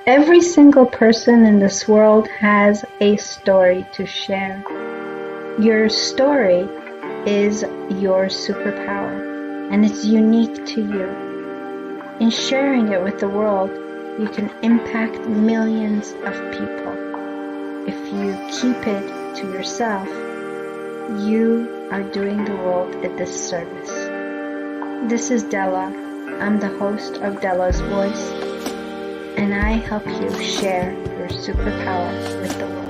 Every single person in this world has a story to share. Your story is your superpower, and it's unique to you. In sharing it with the world, you can impact millions of people. If you keep it to yourself, you are doing the world a disservice. This is Dela. I'm the host of Dela's Voice, and I help you share your superpower with the world.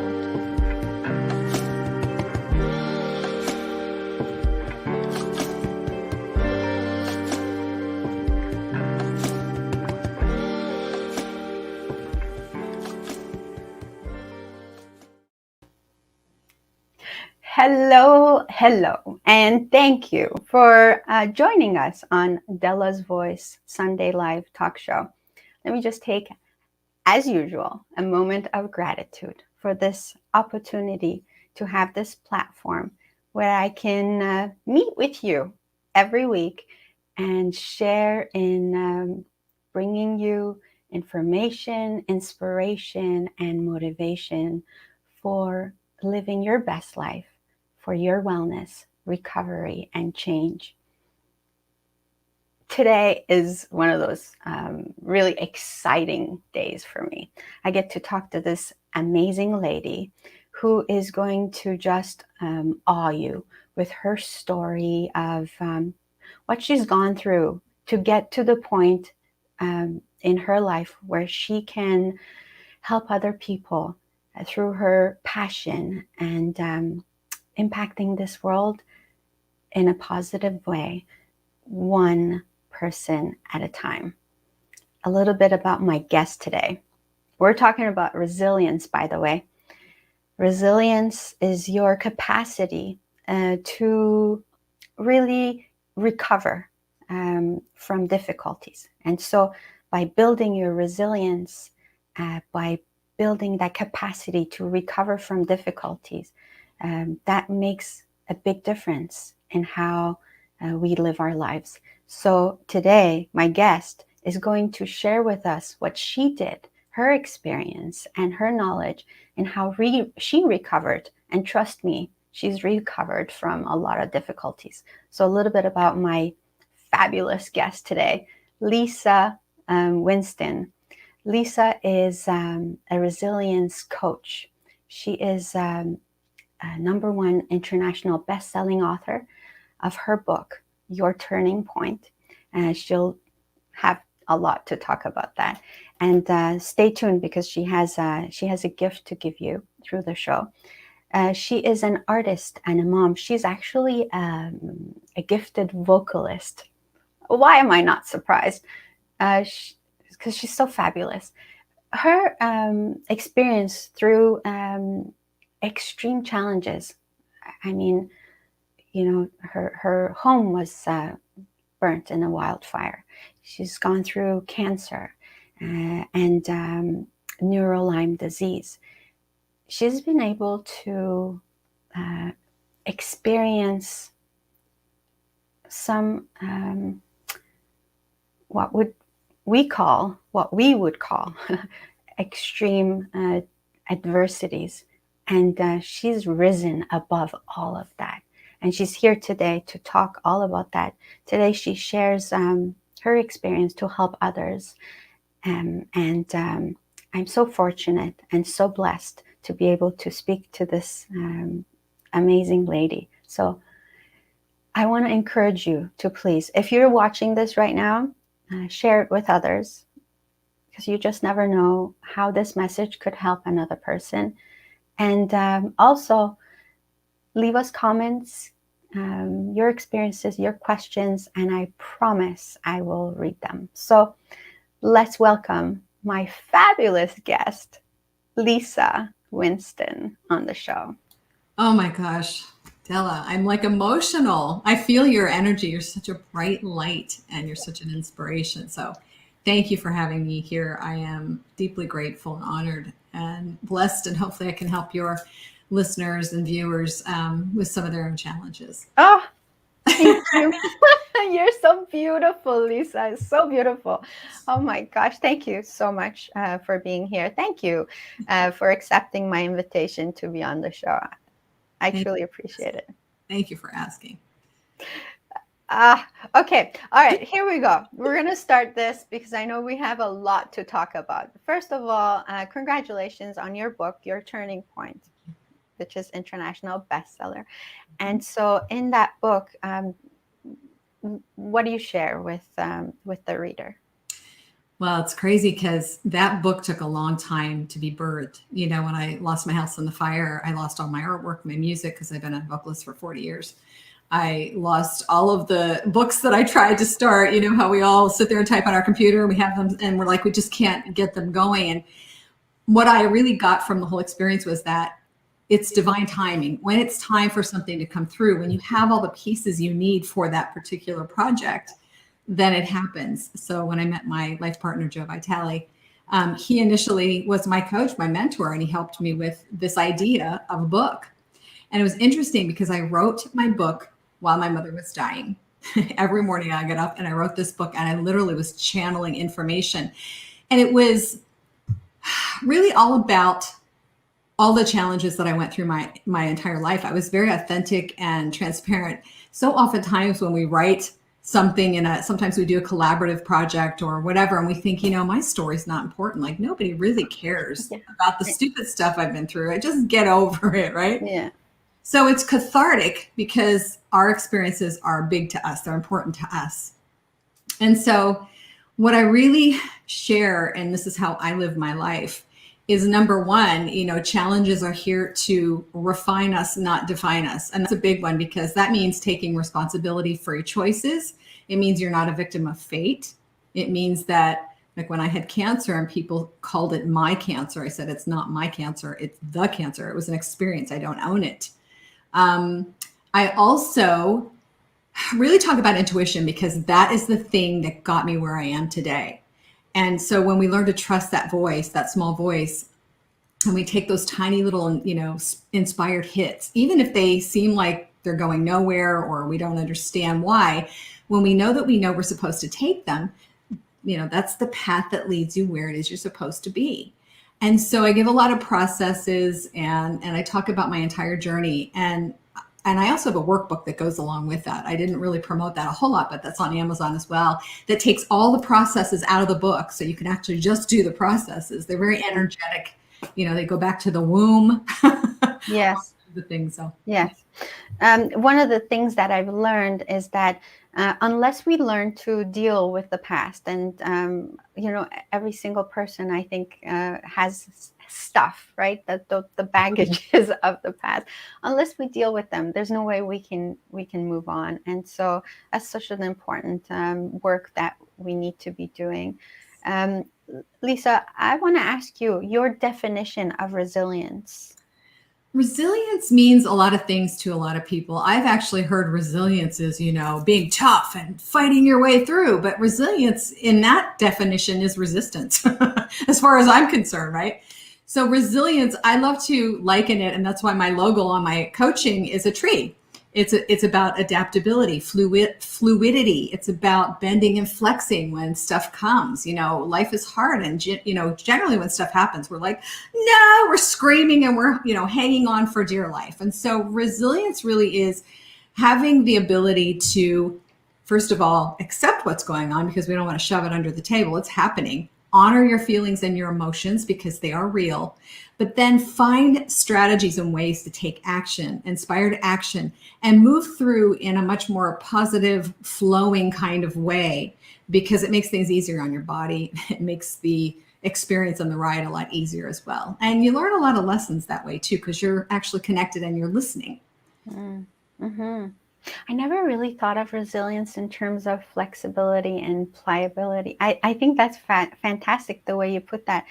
Hello, and thank you for joining us on Dela's Voice Sunday Live Talk Show. Let me just take, as usual, a moment of gratitude for this opportunity to have this platform where I can meet with you every week and share in bringing you information, inspiration, and motivation for living your best life, for your wellness, recovery, and change. Today is one of those really exciting days for me. I get to talk to this amazing lady who is going to just awe you with her story of what she's gone through to get to the point in her life where she can help other people through her passion and impacting this world in a positive way, one person at a time. A little bit about my guest today. We're talking about resilience, by the way. Resilience is your capacity to really recover from difficulties. And so by building your resilience, by building that capacity to recover from difficulties, that makes a big difference in how we live our lives. So today, my guest is going to share with us what she did, her experience and her knowledge, and how she recovered. And trust me, she's recovered from a lot of difficulties. So a little bit about my fabulous guest today, Lisa Winston. Lisa is a resilience coach. She is a #1 international best-selling author of her book, Your Turning Point. She'll have a lot to talk about that. And stay tuned because she has a gift to give you through the show. She is an artist and a mom. She's actually a gifted vocalist. Why am I not surprised? Because she's so fabulous. Her experience through extreme challenges. I mean, you know, her home was burnt in a wildfire. She's gone through cancer and neuro-Lyme disease. She's been able to experience some what we would call extreme adversities. And she's risen above all of that. And she's here today to talk all about that. Today she shares her experience to help others. And I'm so fortunate and so blessed to be able to speak to this amazing lady. So I want to encourage you to please, if you're watching this right now, share it with others, because you just never know how this message could help another person. And also leave us comments, your experiences, your questions, and I promise I will read them. So let's welcome my fabulous guest, Lisa Winston, on the show. Oh my gosh, Dela, I'm like emotional. I feel your energy. You're such a bright light and you're such an inspiration. So thank you for having me here. I am deeply grateful and honored and blessed, and hopefully I can help your listeners and viewers with some of their own challenges. Oh, Thank you. You're so beautiful, Lisa. It's so beautiful. Oh my gosh. Thank you so much for being here. Thank you for accepting my invitation to be on the show. I truly appreciate it. Thank you for asking. Okay. All right. Here we go. We're going to start this because I know we have a lot to talk about. First of all, congratulations on your book, Your Turning Point, which is international bestseller. And so in that book, what do you share with the reader? Well, it's crazy because that book took a long time to be birthed. You know, when I lost my house in the fire, I lost all my artwork, my music, because I've been a vocalist for 40 years. I lost all of the books that I tried to start. You know how we all sit there and type on our computer and we have them and we're like, we just can't get them going. And what I really got from the whole experience was that it's divine timing. When it's time for something to come through, when you have all the pieces you need for that particular project, then it happens. So when I met my life partner, Joe Vitale, he initially was my coach, my mentor, and he helped me with this idea of a book. And it was interesting because I wrote my book while my mother was dying. Every morning I got up and I wrote this book, and I literally was channeling information. And it was really all about all the challenges that I went through my entire life. I was very authentic and transparent. So oftentimes when we write something sometimes we do a collaborative project or whatever, and we think, you know, my story's not important. Like nobody really cares about the stupid stuff I've been through. I just get over it, right? Yeah. So it's cathartic because our experiences are big to us. They're important to us. And so what I really share, and this is how I live my life, is number one, you know, challenges are here to refine us, not define us. And that's a big one because that means taking responsibility for your choices. It means you're not a victim of fate. It means that, like when I had cancer and people called it my cancer, I said, it's not my cancer, it's the cancer. It was an experience. I don't own it. I also really talk about intuition because that is the thing that got me where I am today. And so when we learn to trust that voice, that small voice, and we take those tiny little, you know, inspired hits, even if they seem like they're going nowhere or we don't understand why, when we know that we know we're supposed to take them, you know, that's the path that leads you where it is you're supposed to be. And so I give a lot of processes and I talk about my entire journey. And I also have a workbook that goes along with that. I didn't really promote that a whole lot, but that's on Amazon as well. That takes all the processes out of the book. So you can actually just do the processes. They're very energetic. You know, they go back to the womb. Yes. The things. So yes. One of the things that I've learned is that unless we learn to deal with the past, and you know, every single person I think has stuff, right? The baggages of the past. Unless we deal with them, there's no way we can move on. And so that's such an important work that we need to be doing. Lisa, I want to ask you your definition of resilience. Resilience means a lot of things to a lot of people. I've actually heard resilience is, you know, being tough and fighting your way through. But resilience in that definition is resistance, as far as I'm concerned, right? So resilience, I love to liken it, and that's why my logo on my coaching is a tree. It's about adaptability, fluidity. It's about bending and flexing when stuff comes. You know, life is hard, and you know, generally when stuff happens, we're like, no, we're screaming and we're, you know, hanging on for dear life. And so resilience really is having the ability to, first of all, accept what's going on because we don't want to shove it under the table. It's happening. Honor your feelings and your emotions because they are real, but then find strategies and ways to take action, inspired action, and move through in a much more positive, flowing kind of way because it makes things easier on your body. It makes the experience on the ride a lot easier as well. And you learn a lot of lessons that way too because you're actually connected and you're listening. Mm-hmm. I never really thought of resilience in terms of flexibility and pliability. I think that's fantastic the way you put that,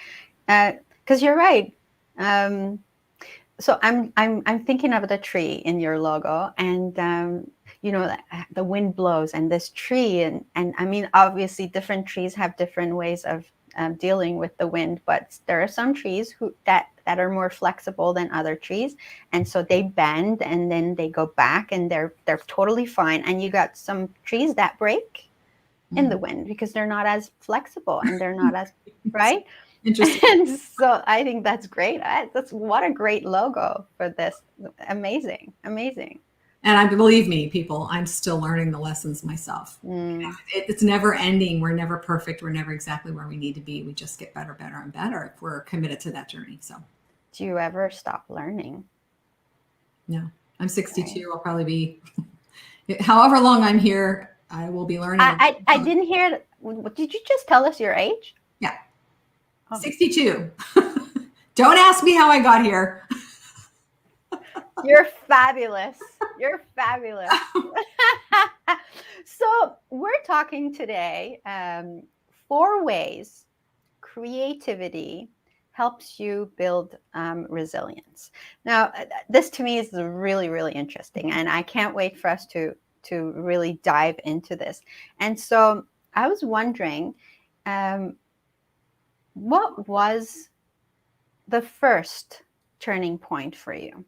because you're right. So I'm thinking of the tree in your logo, and you know, the wind blows, and this tree, and I mean, obviously, different trees have different ways of dealing with the wind, but there are some trees that are more flexible than other trees, and so they bend and then they go back, and they're totally fine. And you got some trees that break in the wind because they're not as flexible and they're not as right. Interesting. And so I think that's great. That's what a great logo for this. Amazing. And believe me, people, I'm still learning the lessons myself. It's never ending. We're never perfect. We're never exactly where we need to be. We just get better, and better if we're committed to that journey. So, do you ever stop learning? No, I'm 62. Right. I'll probably be, however long I'm here, I will be learning. I didn't hear it. Did you just tell us your age? Yeah. 62. Don't ask me how I got here. You're fabulous. So we're talking today 4 ways creativity helps you build resilience. Now, this to me is really, really interesting, and I can't wait for us to really dive into this. And so I was wondering, what was the first turning point for you?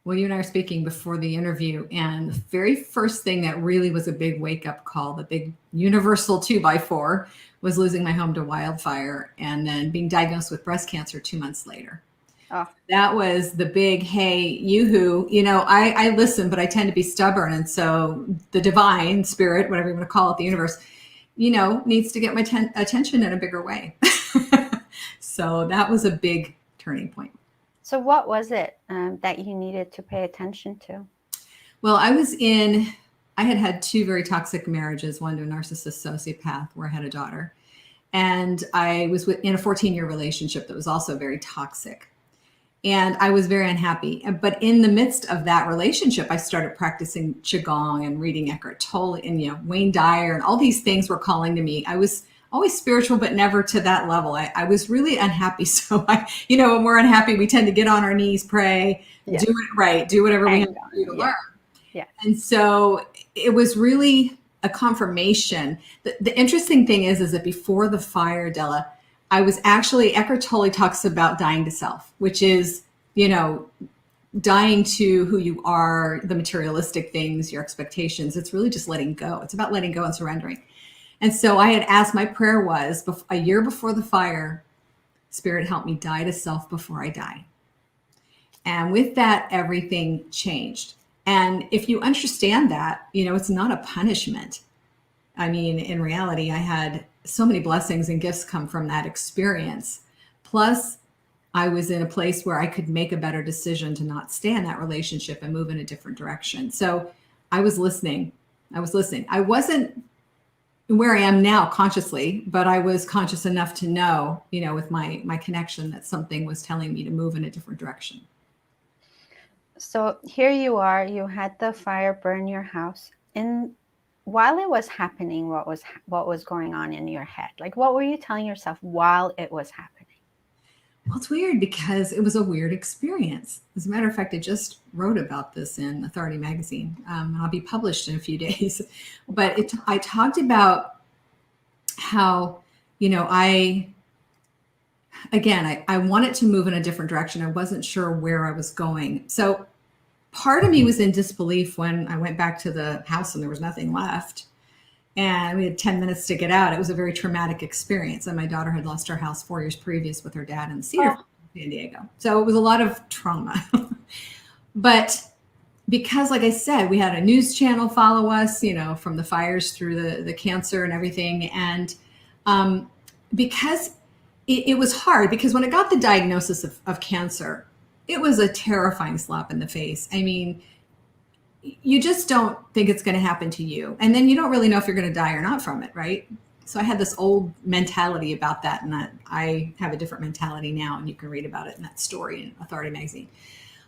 Well, you and I were speaking before the interview, and the very first thing that really was a big wake-up call, the big universal 2x4, was losing my home to wildfire and then being diagnosed with breast cancer 2 months later. Oh. That was the big, hey, you know, I listen, but I tend to be stubborn. And so the divine spirit, whatever you want to call it, the universe, you know, needs to get my attention in a bigger way. So that was a big turning point. So what was it that you needed to pay attention to? Well, I had 2 very toxic marriages, one to a narcissist sociopath where I had a daughter. And I was in a 14-year relationship that was also very toxic. And I was very unhappy. But in the midst of that relationship, I started practicing Qigong and reading Eckhart Tolle and, you know, Wayne Dyer, and all these things were calling to me. I was always spiritual, but never to that level. I was really unhappy. So when we're unhappy, we tend to get on our knees, pray, do it right, do whatever we have to do to learn. Yeah. And so it was really a confirmation. The interesting thing is that before the fire, Dela, I was actually, Eckhart Tolle talks about dying to self, which is, you know, dying to who you are, the materialistic things, your expectations. It's really just letting go. It's about letting go and surrendering. And so I had asked, my prayer was a year before the fire, Spirit, help me die to self before I die. And with that, everything changed. And if you understand that, you know, it's not a punishment. I mean, in reality, I had so many blessings and gifts come from that experience. Plus, I was in a place where I could make a better decision to not stay in that relationship and move in a different direction. So I was listening. I wasn't where I am now consciously, but I was conscious enough to know, you know, with my connection, that something was telling me to move in a different direction. So here you are, you had the fire burn your house. And while it was happening, what was going on in your head? Like, what were you telling yourself while it was happening? Well, it's weird because it was a weird experience. As a matter of fact, I just wrote about this in Authority magazine. I'll be published in a few days. But I talked about how, you know, I wanted to move in a different direction. I wasn't sure where I was going. So part of me was in disbelief when I went back to the house and there was nothing left. And we had 10 minutes to get out. It was a very traumatic experience. And my daughter had lost her house 4 years previous with her dad in Cedar, San Diego. So it was a lot of trauma. But because, like I said, we had a news channel follow us, you know, from the fires through the cancer and everything. And because it was hard, because when I got the diagnosis of cancer, it was a terrifying slap in the face. I mean, you just don't think it's going to happen to you. And then you don't really know if you're going to die or not from it, right? So I had this old mentality about that, and that I have a different mentality now, and you can read about it in that story in Authority magazine.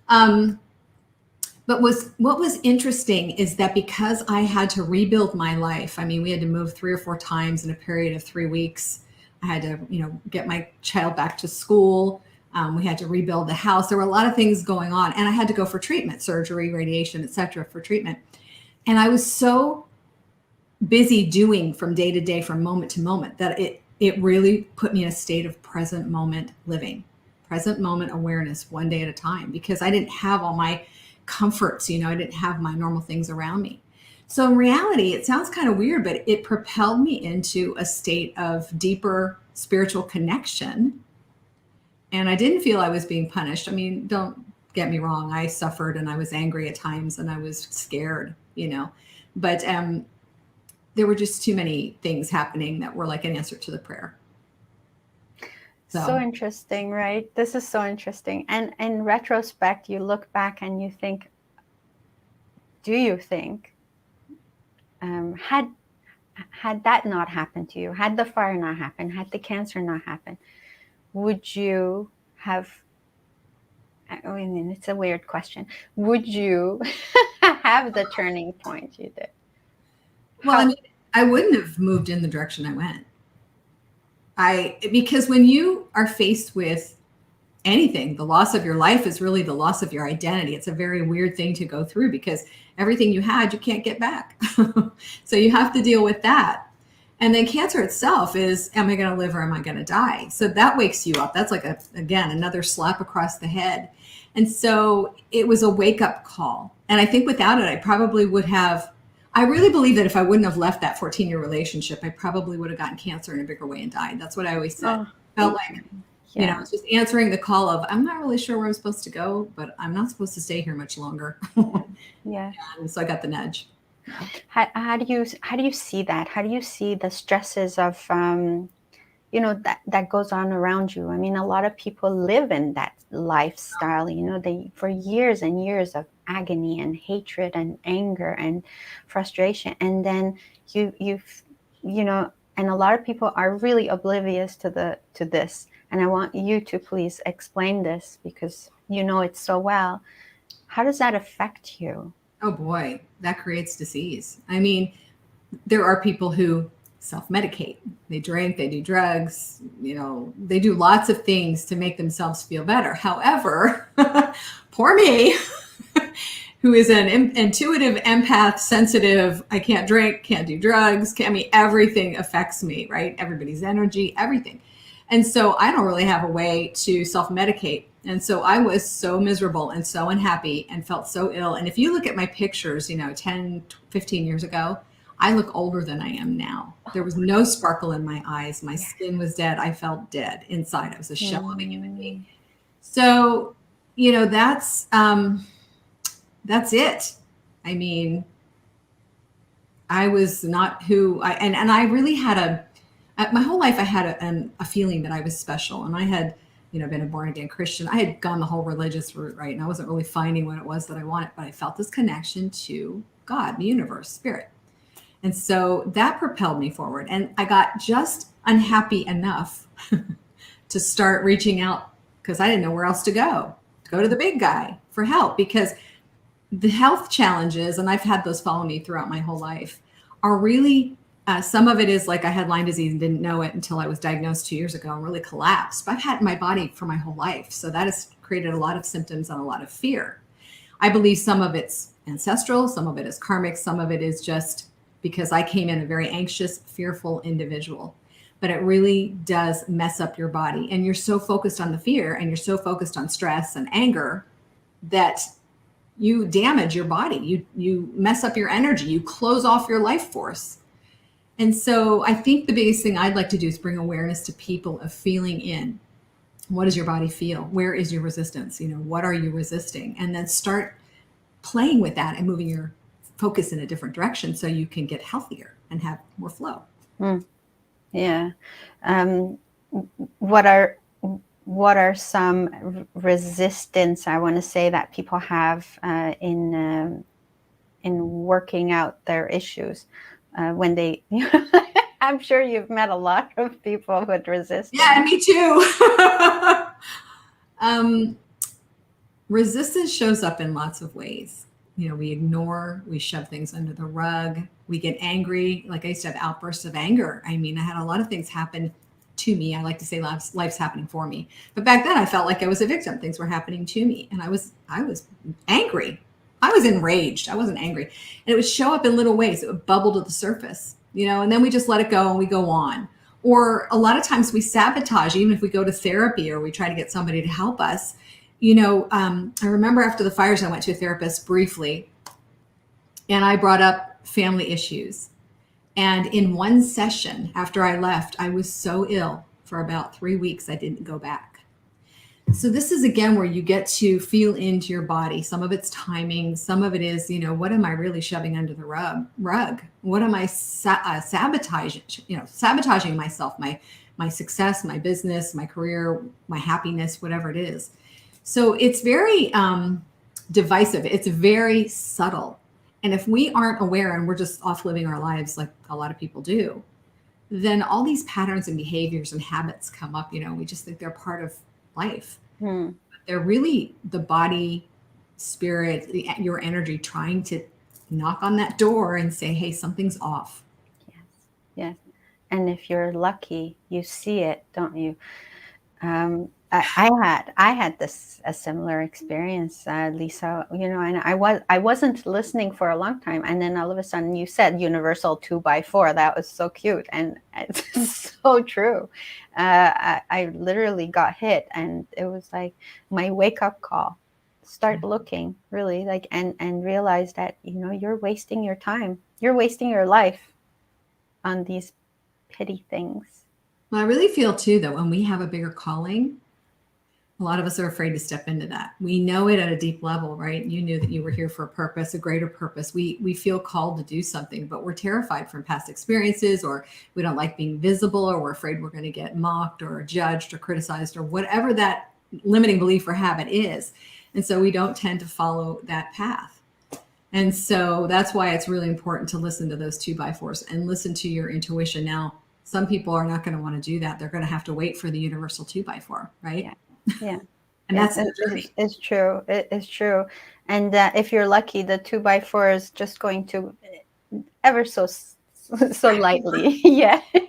But what was interesting is that because I had to rebuild my life, I mean, we had to move 3 or 4 times in a period of 3 weeks. I had to, you know, get my child back to school. We had to rebuild the house. There were a lot of things going on, and I had to go for treatment, surgery, radiation, etc., for treatment. And I was so busy doing from day to day, from moment to moment, that it really put me in a state of present moment living, present moment awareness, one day at a time, because I didn't have all my comforts, I didn't have my normal things around me. So in reality, it sounds kind of weird, but it propelled me into a state of deeper spiritual connection. And I didn't feel I was being punished. I mean, don't get me wrong. I suffered and I was angry at times and I was scared, but there were just too many things happening that were like an answer to the prayer. So interesting, right? This is so interesting. And in retrospect, you look back and you think, do you think, had that not happened to you, had the fire not happened, had the cancer not happened, would you have, I mean, it's a weird question. Would you have the turning point you did? Well, I wouldn't have moved in the direction I went. Because when you are faced with anything, the loss of your life is really the loss of your identity. It's a very weird thing to go through because everything you had, you can't get back. So you have to deal with that. And then cancer itself is, am I going to live or am I going to die? So that wakes you up. That's like, again, another slap across the head. And so it was a wake up call. And I think without it, I probably would have, I really believe that if I wouldn't have left that 14-year relationship, I probably would have gotten cancer in a bigger way and died. That's what I always said. Felt like, it's just answering the call of, I'm not really sure where I'm supposed to go, but I'm not supposed to stay here much longer. Yeah. And so I got the nudge. How do you see that? How do you see the stresses of, that goes on around you? I mean, a lot of people live in that lifestyle, they, for years and years of agony and hatred and anger and frustration. And then and a lot of people are really oblivious to this. And I want you to please explain this because you know it so well. How does that affect you? Oh boy, that creates disease. I mean, there are people who self-medicate. They drink, they do drugs, they do lots of things to make themselves feel better. However, poor me, who is an intuitive empath, sensitive, I can't drink, can't do drugs. Everything affects me, right? Everybody's energy, everything. And so I don't really have a way to self-medicate. And so I was so miserable and so unhappy and felt so ill. And if you look at my pictures, 10, 15 years ago, I look older than I am now. There was no sparkle in my eyes. My skin was dead. I felt dead inside. I was a shell of a human being. So, that's it. I mean, I was not who and I really had my whole life I had a feeling that I was special, and I had, been a born again Christian. I had gone the whole religious route, right? And I wasn't really finding what it was that I wanted, but I felt this connection to God, the universe, spirit. And so that propelled me forward. And I got just unhappy enough to start reaching out because I didn't know where else to go to the big guy for help, because the health challenges, and I've had those follow me throughout my whole life, are really, some of it is like I had Lyme disease and didn't know it until I was diagnosed 2 years ago and really collapsed. But I've had it in my body for my whole life. So that has created a lot of symptoms and a lot of fear. I believe some of it's ancestral, some of it is karmic, some of it is just because I came in a very anxious, fearful individual. But it really does mess up your body. And you're so focused on the fear and you're so focused on stress and anger that you damage your body. You mess up your energy. You close off your life force. And so I think the biggest thing I'd like to do is bring awareness to people of feeling in. What does your body feel? Where is your resistance? What are you resisting? And then start playing with that and moving your focus in a different direction so you can get healthier and have more flow. Yeah. What are some resistance, I want to say, that people have in working out their issues when they I'm sure you've met a lot of people with resistance. Yeah, me too. Resistance shows up in lots of ways. We ignore, we shove things under the rug, we get angry. Like I used to have outbursts of anger. I mean, I had a lot of things happen to me. I like to say life's happening for me. But back then I felt like I was a victim. Things were happening to me. And I was angry. I was enraged. I wasn't angry. And it would show up in little ways. It would bubble to the surface, and then we just let it go and we go on. Or a lot of times we sabotage, even if we go to therapy or we try to get somebody to help us. I remember after the fires, I went to a therapist briefly, and I brought up family issues. And in one session after I left, I was so ill for about 3 weeks, I didn't go back. So this is again where you get to feel into your body. Some of it's timing. Some of it is, what am I really shoving under the rug? What am I sabotaging? Sabotaging myself, my success, my business, my career, my happiness, whatever it is. So it's very divisive. It's very subtle. And if we aren't aware and we're just off living our lives like a lot of people do, then all these patterns and behaviors and habits come up. We just think they're part of life. But they're really the body, spirit, your energy trying to knock on that door and say, hey, something's off. Yes. And if you're lucky, you see it, don't you? I had a similar experience, Lisa, and I wasn't listening for a long time. And then all of a sudden you said universal 2x4. That was so cute. And it's so true. I literally got hit, and it was like my wake up call. Start looking really and realize that, you're wasting your time. You're wasting your life on these petty things. Well, I really feel too that when we have a bigger calling, a lot of us are afraid to step into that. We know it at a deep level, right? You knew that you were here for a purpose, a greater purpose. We feel called to do something, but we're terrified from past experiences, or we don't like being visible, or we're afraid we're going to get mocked or judged or criticized or whatever that limiting belief or habit is. And so we don't tend to follow that path. And so that's why it's really important to listen to those 2x4s and listen to your intuition. Now, some people are not going to want to do that. They're going to have to wait for the universal 2x4, right? Yeah. And yes, it's true. It is true. And if you're lucky, the 2x4 is just going to ever so lightly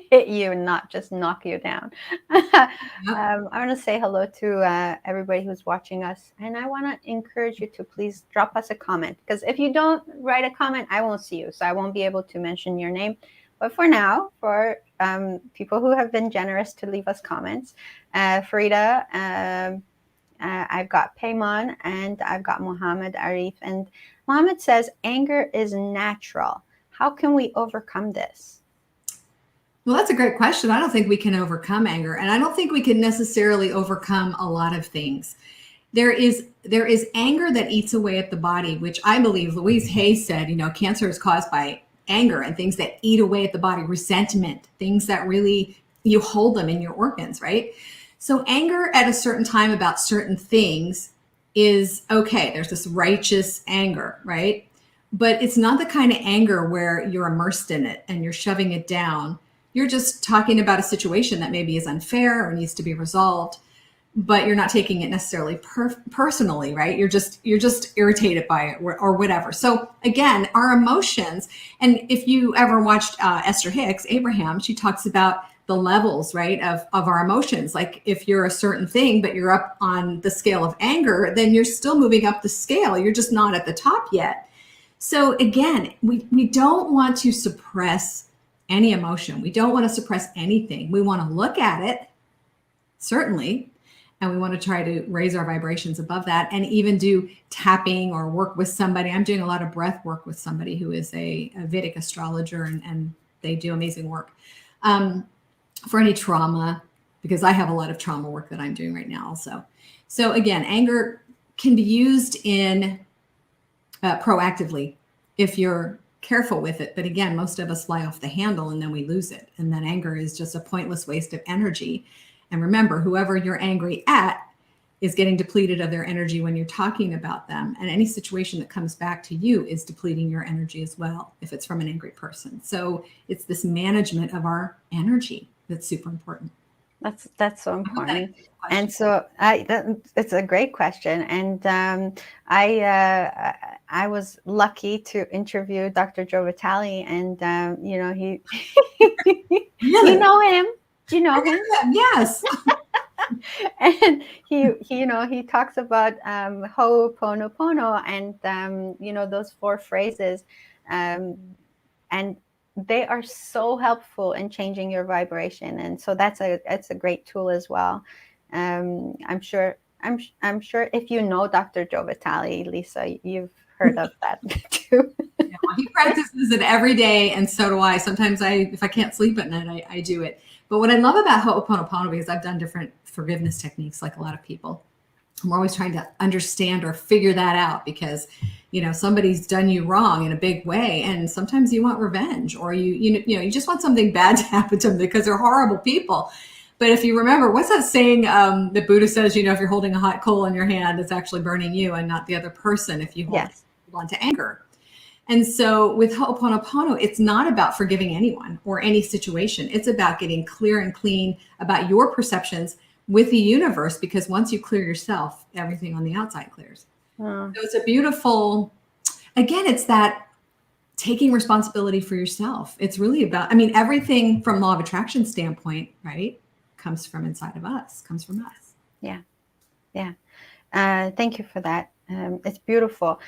hit you and not just knock you down. I want to say hello to everybody who's watching us, and I want to encourage you to please drop us a comment, because if you don't write a comment, I won't see you, so I won't be able to mention your name. But for now, for people who have been generous to leave us comments, Frida, I've got Payman, and I've got Mohammed Arif. And Mohammed says, anger is natural. How can we overcome this? Well, that's a great question. I don't think we can overcome anger, and I don't think we can necessarily overcome a lot of things. There is anger that eats away at the body, which I believe Louise Hay said, cancer is caused by anger and things that eat away at the body, resentment, things that really, you hold them in your organs, right? So anger at a certain time about certain things is okay. There's this righteous anger, right? But it's not the kind of anger where you're immersed in it and you're shoving it down. You're just talking about a situation that maybe is unfair or needs to be resolved, but you're not taking it necessarily personally, right? You're just irritated by it or whatever. So again, our emotions, and if you ever watched Esther Hicks, Abraham, she talks about the levels, right, of our emotions. Like if you're a certain thing, but you're up on the scale of anger, then you're still moving up the scale. You're just not at the top yet. So again, we don't want to suppress any emotion. We don't want to suppress anything. We want to look at it, certainly, and we want to try to raise our vibrations above that, and even do tapping or work with somebody. I'm doing a lot of breath work with somebody who is a Vedic astrologer, and they do amazing work for any trauma, because I have a lot of trauma work that I'm doing right now also. So again, anger can be used in proactively if you're careful with it. But again, most of us fly off the handle and then we lose it. And then anger is just a pointless waste of energy. And remember, whoever you're angry at is getting depleted of their energy when you're talking about them. And any situation that comes back to you is depleting your energy as well, if it's from an angry person. So it's this management of our energy that's super important. That's so important. And so it's a great question. And I was lucky to interview Dr. Joe Vitale, and he you know him. Do you know him? Yes. And he talks about Ho'oponopono and those 4 phrases, and they are so helpful in changing your vibration, and so that's a great tool as well. I'm sure if you know Dr. Joe Vitale, Lisa, you've heard of that too. Yeah, well, he practices it every day, and so do I. Sometimes if I can't sleep at night, I do it. But what I love about Ho'oponopono, because I've done different forgiveness techniques like a lot of people, I'm always trying to understand or figure that out, because somebody's done you wrong in a big way, and sometimes you want revenge, or you just want something bad to happen to them because they're horrible people. But if you remember, what's that saying that Buddha says, if you're holding a hot coal in your hand, it's actually burning you and not the other person if you hold on to anger. And so with Ho'oponopono, it's not about forgiving anyone or any situation. It's about getting clear and clean about your perceptions with the universe, because once you clear yourself, everything on the outside clears. So it's a beautiful, again, it's that taking responsibility for yourself. It's really about, everything from law of attraction standpoint, right, comes from inside of us, comes from us. Yeah. Thank you for that. It's beautiful.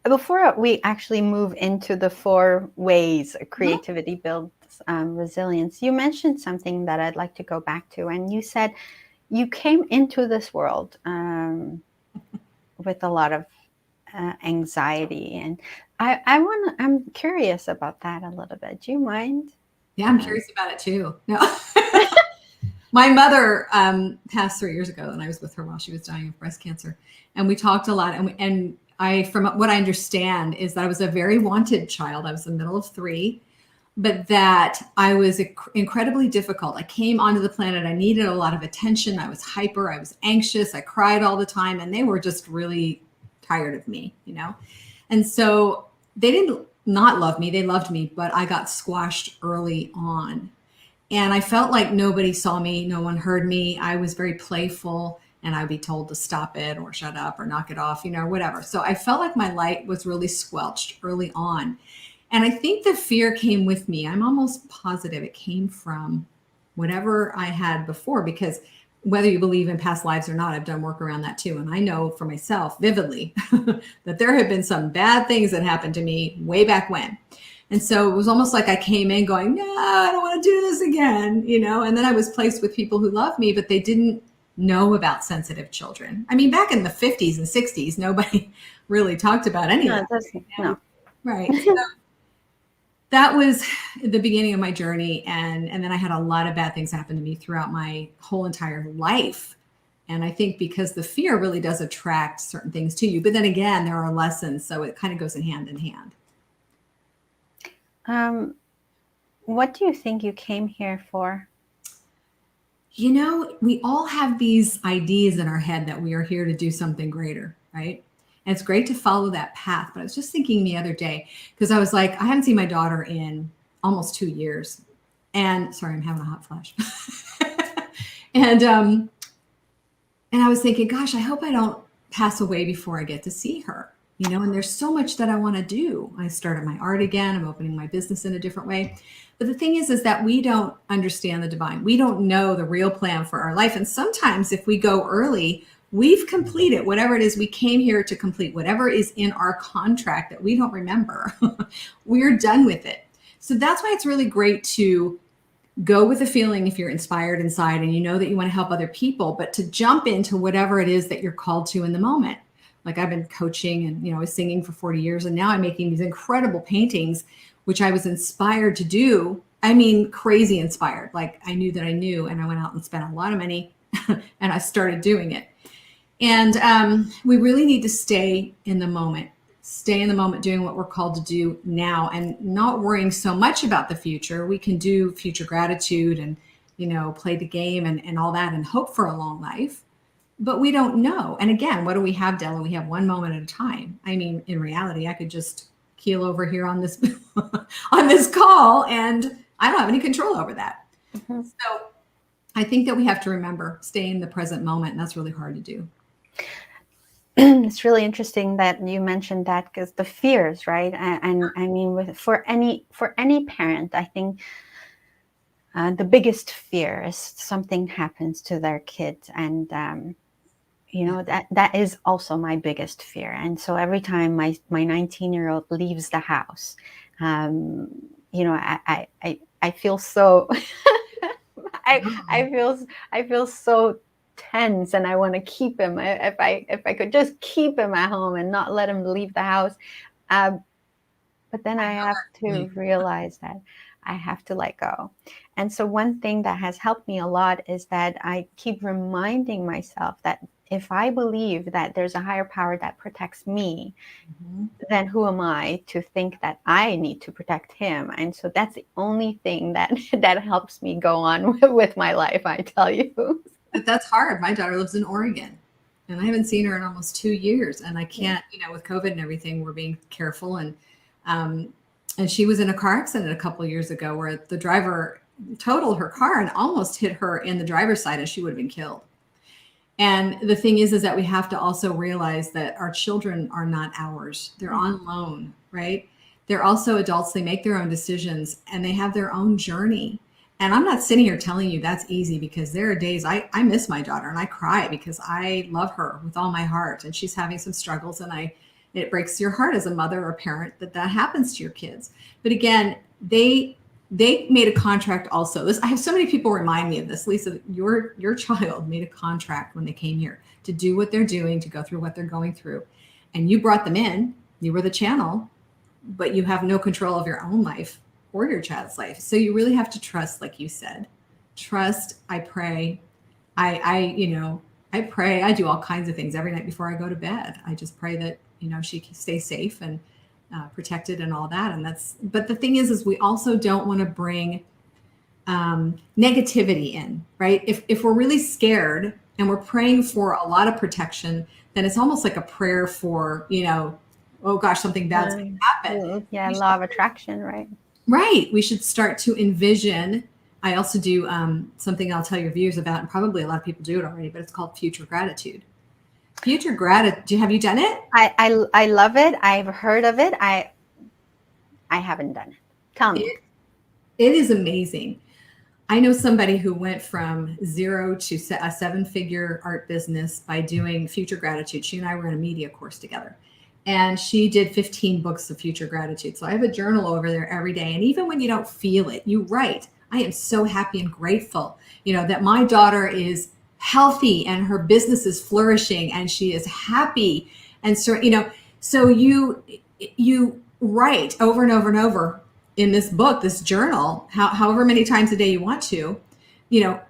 Before we actually move into the 4 ways creativity builds resilience, you mentioned something that I'd like to go back to. And you said you came into this world with a lot of anxiety. And I'm curious about that a little bit. Do you mind? Yeah, I'm curious about it too. No. My mother passed 3 years ago, and I was with her while she was dying of breast cancer. And we talked a lot. And I, from what I understand, is that I was a very wanted child. I was the middle of 3, but that I was incredibly difficult. I came onto the planet. I needed a lot of attention. I was hyper. I was anxious. I cried all the time. And they were just really tired of me, And so they didn't not love me. They loved me, but I got squashed early on. And I felt like nobody saw me. No one heard me. I was very playful, and I'd be told to stop it or shut up or knock it off, whatever. So I felt like my light was really squelched early on. And I think the fear came with me. I'm almost positive it came from whatever I had before, because whether you believe in past lives or not, I've done work around that too. And I know for myself vividly that there have been some bad things that happened to me way back when. And so it was almost like I came in going, no, I don't want to do this again, and then I was placed with people who loved me, but they didn't know about sensitive children. Back in the 50s and 60s, nobody really talked about any of that. No. Right. So that was the beginning of my journey. And then I had a lot of bad things happen to me throughout my whole entire life. And I think because the fear really does attract certain things to you. But then again, there are lessons. So it kind of goes in hand in hand. What do you think you came here for? We all have these ideas in our head that we are here to do something greater, right? And it's great to follow that path. But I was just thinking the other day, because I was like, I haven't seen my daughter in almost 2 years. And sorry, I'm having a hot flash. And I was thinking, gosh, I hope I don't pass away before I get to see her. And there's so much that I want to do. I started my art again. I'm opening my business in a different way. But the thing is that we don't understand the divine. We don't know the real plan for our life. And sometimes if we go early, we've completed whatever it is we came here to complete, whatever is in our contract that we don't remember. We're done with it. So that's why it's really great to go with the feeling if you're inspired inside and that you want to help other people, but to jump into whatever it is that you're called to in the moment. Like I've been coaching and, I was singing for 40 years, and now I'm making these incredible paintings, which I was inspired to do. Crazy inspired. Like I knew that I knew, and I went out and spent a lot of money and I started doing it. And we really need to stay in the moment, doing what we're called to do now and not worrying so much about the future. We can do future gratitude and, play the game and all that and hope for a long life. But we don't know. And again, what do we have, Dela? We have one moment at a time. In reality, I could just keel over here on this on this call, and I don't have any control over that. Mm-hmm. So I think that we have to remember, stay in the present moment, and that's really hard to do. It's really interesting that you mentioned that, because the fears, right? And for any parent, I think the biggest fear is something happens to their kids, and that is also my biggest fear. And so every time my 19-year-old leaves the house, I feel so I feel so tense, and I want to keep him. If I could just keep him at home and not let him leave the house. But then I have to realize that I have to let go. And so one thing that has helped me a lot is that I keep reminding myself that if I believe that there's a higher power that protects me, then who am I to think that I need to protect him? And so that's the only thing that helps me go on with my life, I tell you. But that's hard. My daughter lives in Oregon, and I haven't seen her in almost 2 years. And I can't, with COVID and everything, we're being careful. And she was in a car accident a couple of years ago where the driver totaled her car and almost hit her in the driver's side, and she would have been killed. And the thing is that we have to also realize that our children are not ours. They're on loan, right? They're also adults. They make their own decisions and they have their own journey. And I'm not sitting here telling you that's easy, because there are days I miss my daughter and I cry because I love her with all my heart, and she's having some struggles, and it breaks your heart as a mother or a parent that happens to your kids. But again, they made a contract also. I have so many people remind me of this. Lisa, your child made a contract when they came here to do what they're doing, to go through what they're going through. And you brought them in, you were the channel, but you have no control of your own life or your child's life. So you really have to trust, like you said. Trust, I pray. I pray. I do all kinds of things every night before I go to bed. I just pray that, she can stay safe and protected and all that. But the thing is we also don't want to bring negativity in, right? If we're really scared and we're praying for a lot of protection, then it's almost like a prayer for, oh gosh, something bad's going to happen. Yeah, law of attraction, right? Right. We should start to envision. I also do something I'll tell your viewers about, and probably a lot of people do it already, but it's called future gratitude. Future gratitude. Have you done it? I love it. I've heard of it. I haven't done it. Tell me. It is amazing. I know somebody who went from 0 to a 7-figure art business by doing future gratitude. She and I were in a media course together, and she did 15 books of future gratitude. So I have a journal over there every day. And even when you don't feel it, you write, I am so happy and grateful, that my daughter is healthy and her business is flourishing and she is happy. And so, so you write over and over and over in this book, this journal, however many times a day you want to,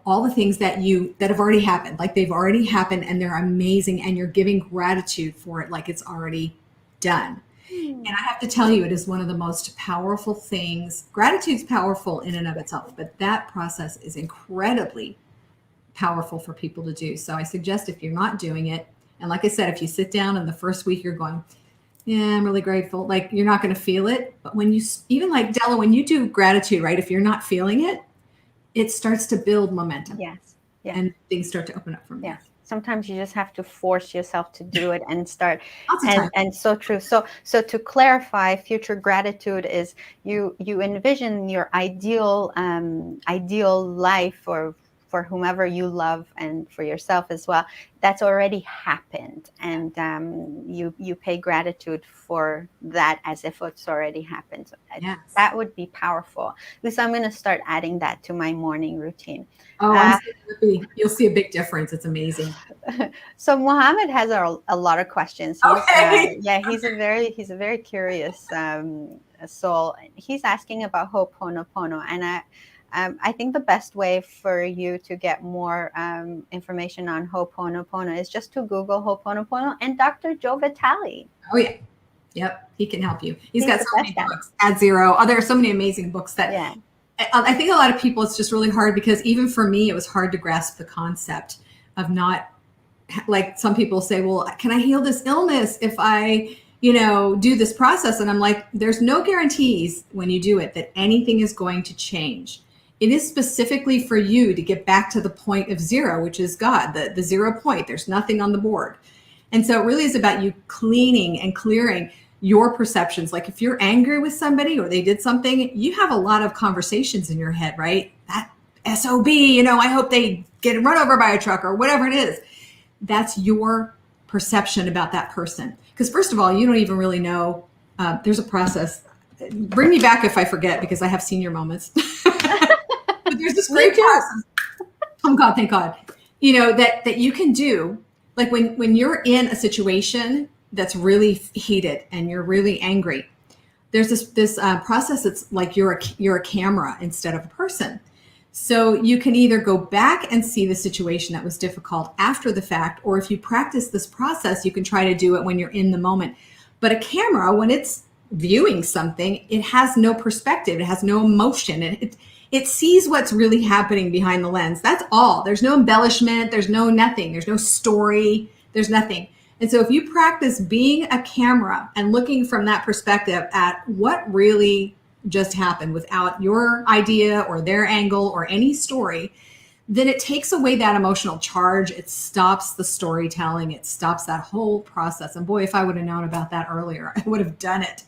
all the things that have already happened, like they've already happened and they're amazing, and you're giving gratitude for it like it's already done. And I have to tell you, it is one of the most powerful things. Gratitude's powerful in and of itself, but that process is incredibly powerful for people to do. So I suggest, if you're not doing it, and like I said, if you sit down and the first week you're going, yeah, I'm really grateful, like you're not going to feel it. But when you, even like Dela, when you do gratitude, right, if you're not feeling it, it starts to build momentum. Yes. Yeah. And things start to open up from there. Yes. Sometimes you just have to force yourself to do it and start. And so true. So to clarify, future gratitude is you envision your ideal life, or for whomever you love and for yourself as well, that's already happened. And you pay gratitude for that as if it's already happened. So yes. That would be powerful. Lisa, I'm going to start adding that to my morning routine. Oh, I'm so happy. You'll see a big difference. It's amazing. So Mohammed has a lot of questions. He's a very curious soul. He's asking about Ho'oponopono, and I think the best way for you to get more information on Ho'oponopono is just to Google Ho'oponopono and Dr. Joe Vitale. Oh, yeah. Yep. He can help you. He's got so many books. At Zero. Oh, there are so many amazing books that I think a lot of people, it's just really hard, because even for me, it was hard to grasp the concept of not, like some people say, well, can I heal this illness if I, do this process? And I'm like, there's no guarantees when you do it that anything is going to change. It is specifically for you to get back to the point of zero, which is God, the 0 point. There's nothing on the board. And so it really is about you cleaning and clearing your perceptions. Like if you're angry with somebody or they did something, you have a lot of conversations in your head, right? That SOB, I hope they get run over by a truck or whatever it is. That's your perception about that person. Because first of all, you don't even really know. There's a process. bring me back if I forget, because I have senior moments. But there's this great process. Oh God, thank God. That you can do, like when you're in a situation that's really heated and you're really angry, there's this process that's like you're a camera instead of a person. So you can either go back and see the situation that was difficult after the fact, or if you practice this process, you can try to do it when you're in the moment. But a camera, when it's viewing something, it has no perspective. It has no emotion. It sees what's really happening behind the lens. That's all. There's no embellishment. There's no nothing. There's no story. There's nothing. And so if you practice being a camera and looking from that perspective at what really just happened without your idea or their angle or any story, then it takes away that emotional charge. It stops the storytelling. It stops that whole process. And boy, if I would have known about that earlier, I would have done it.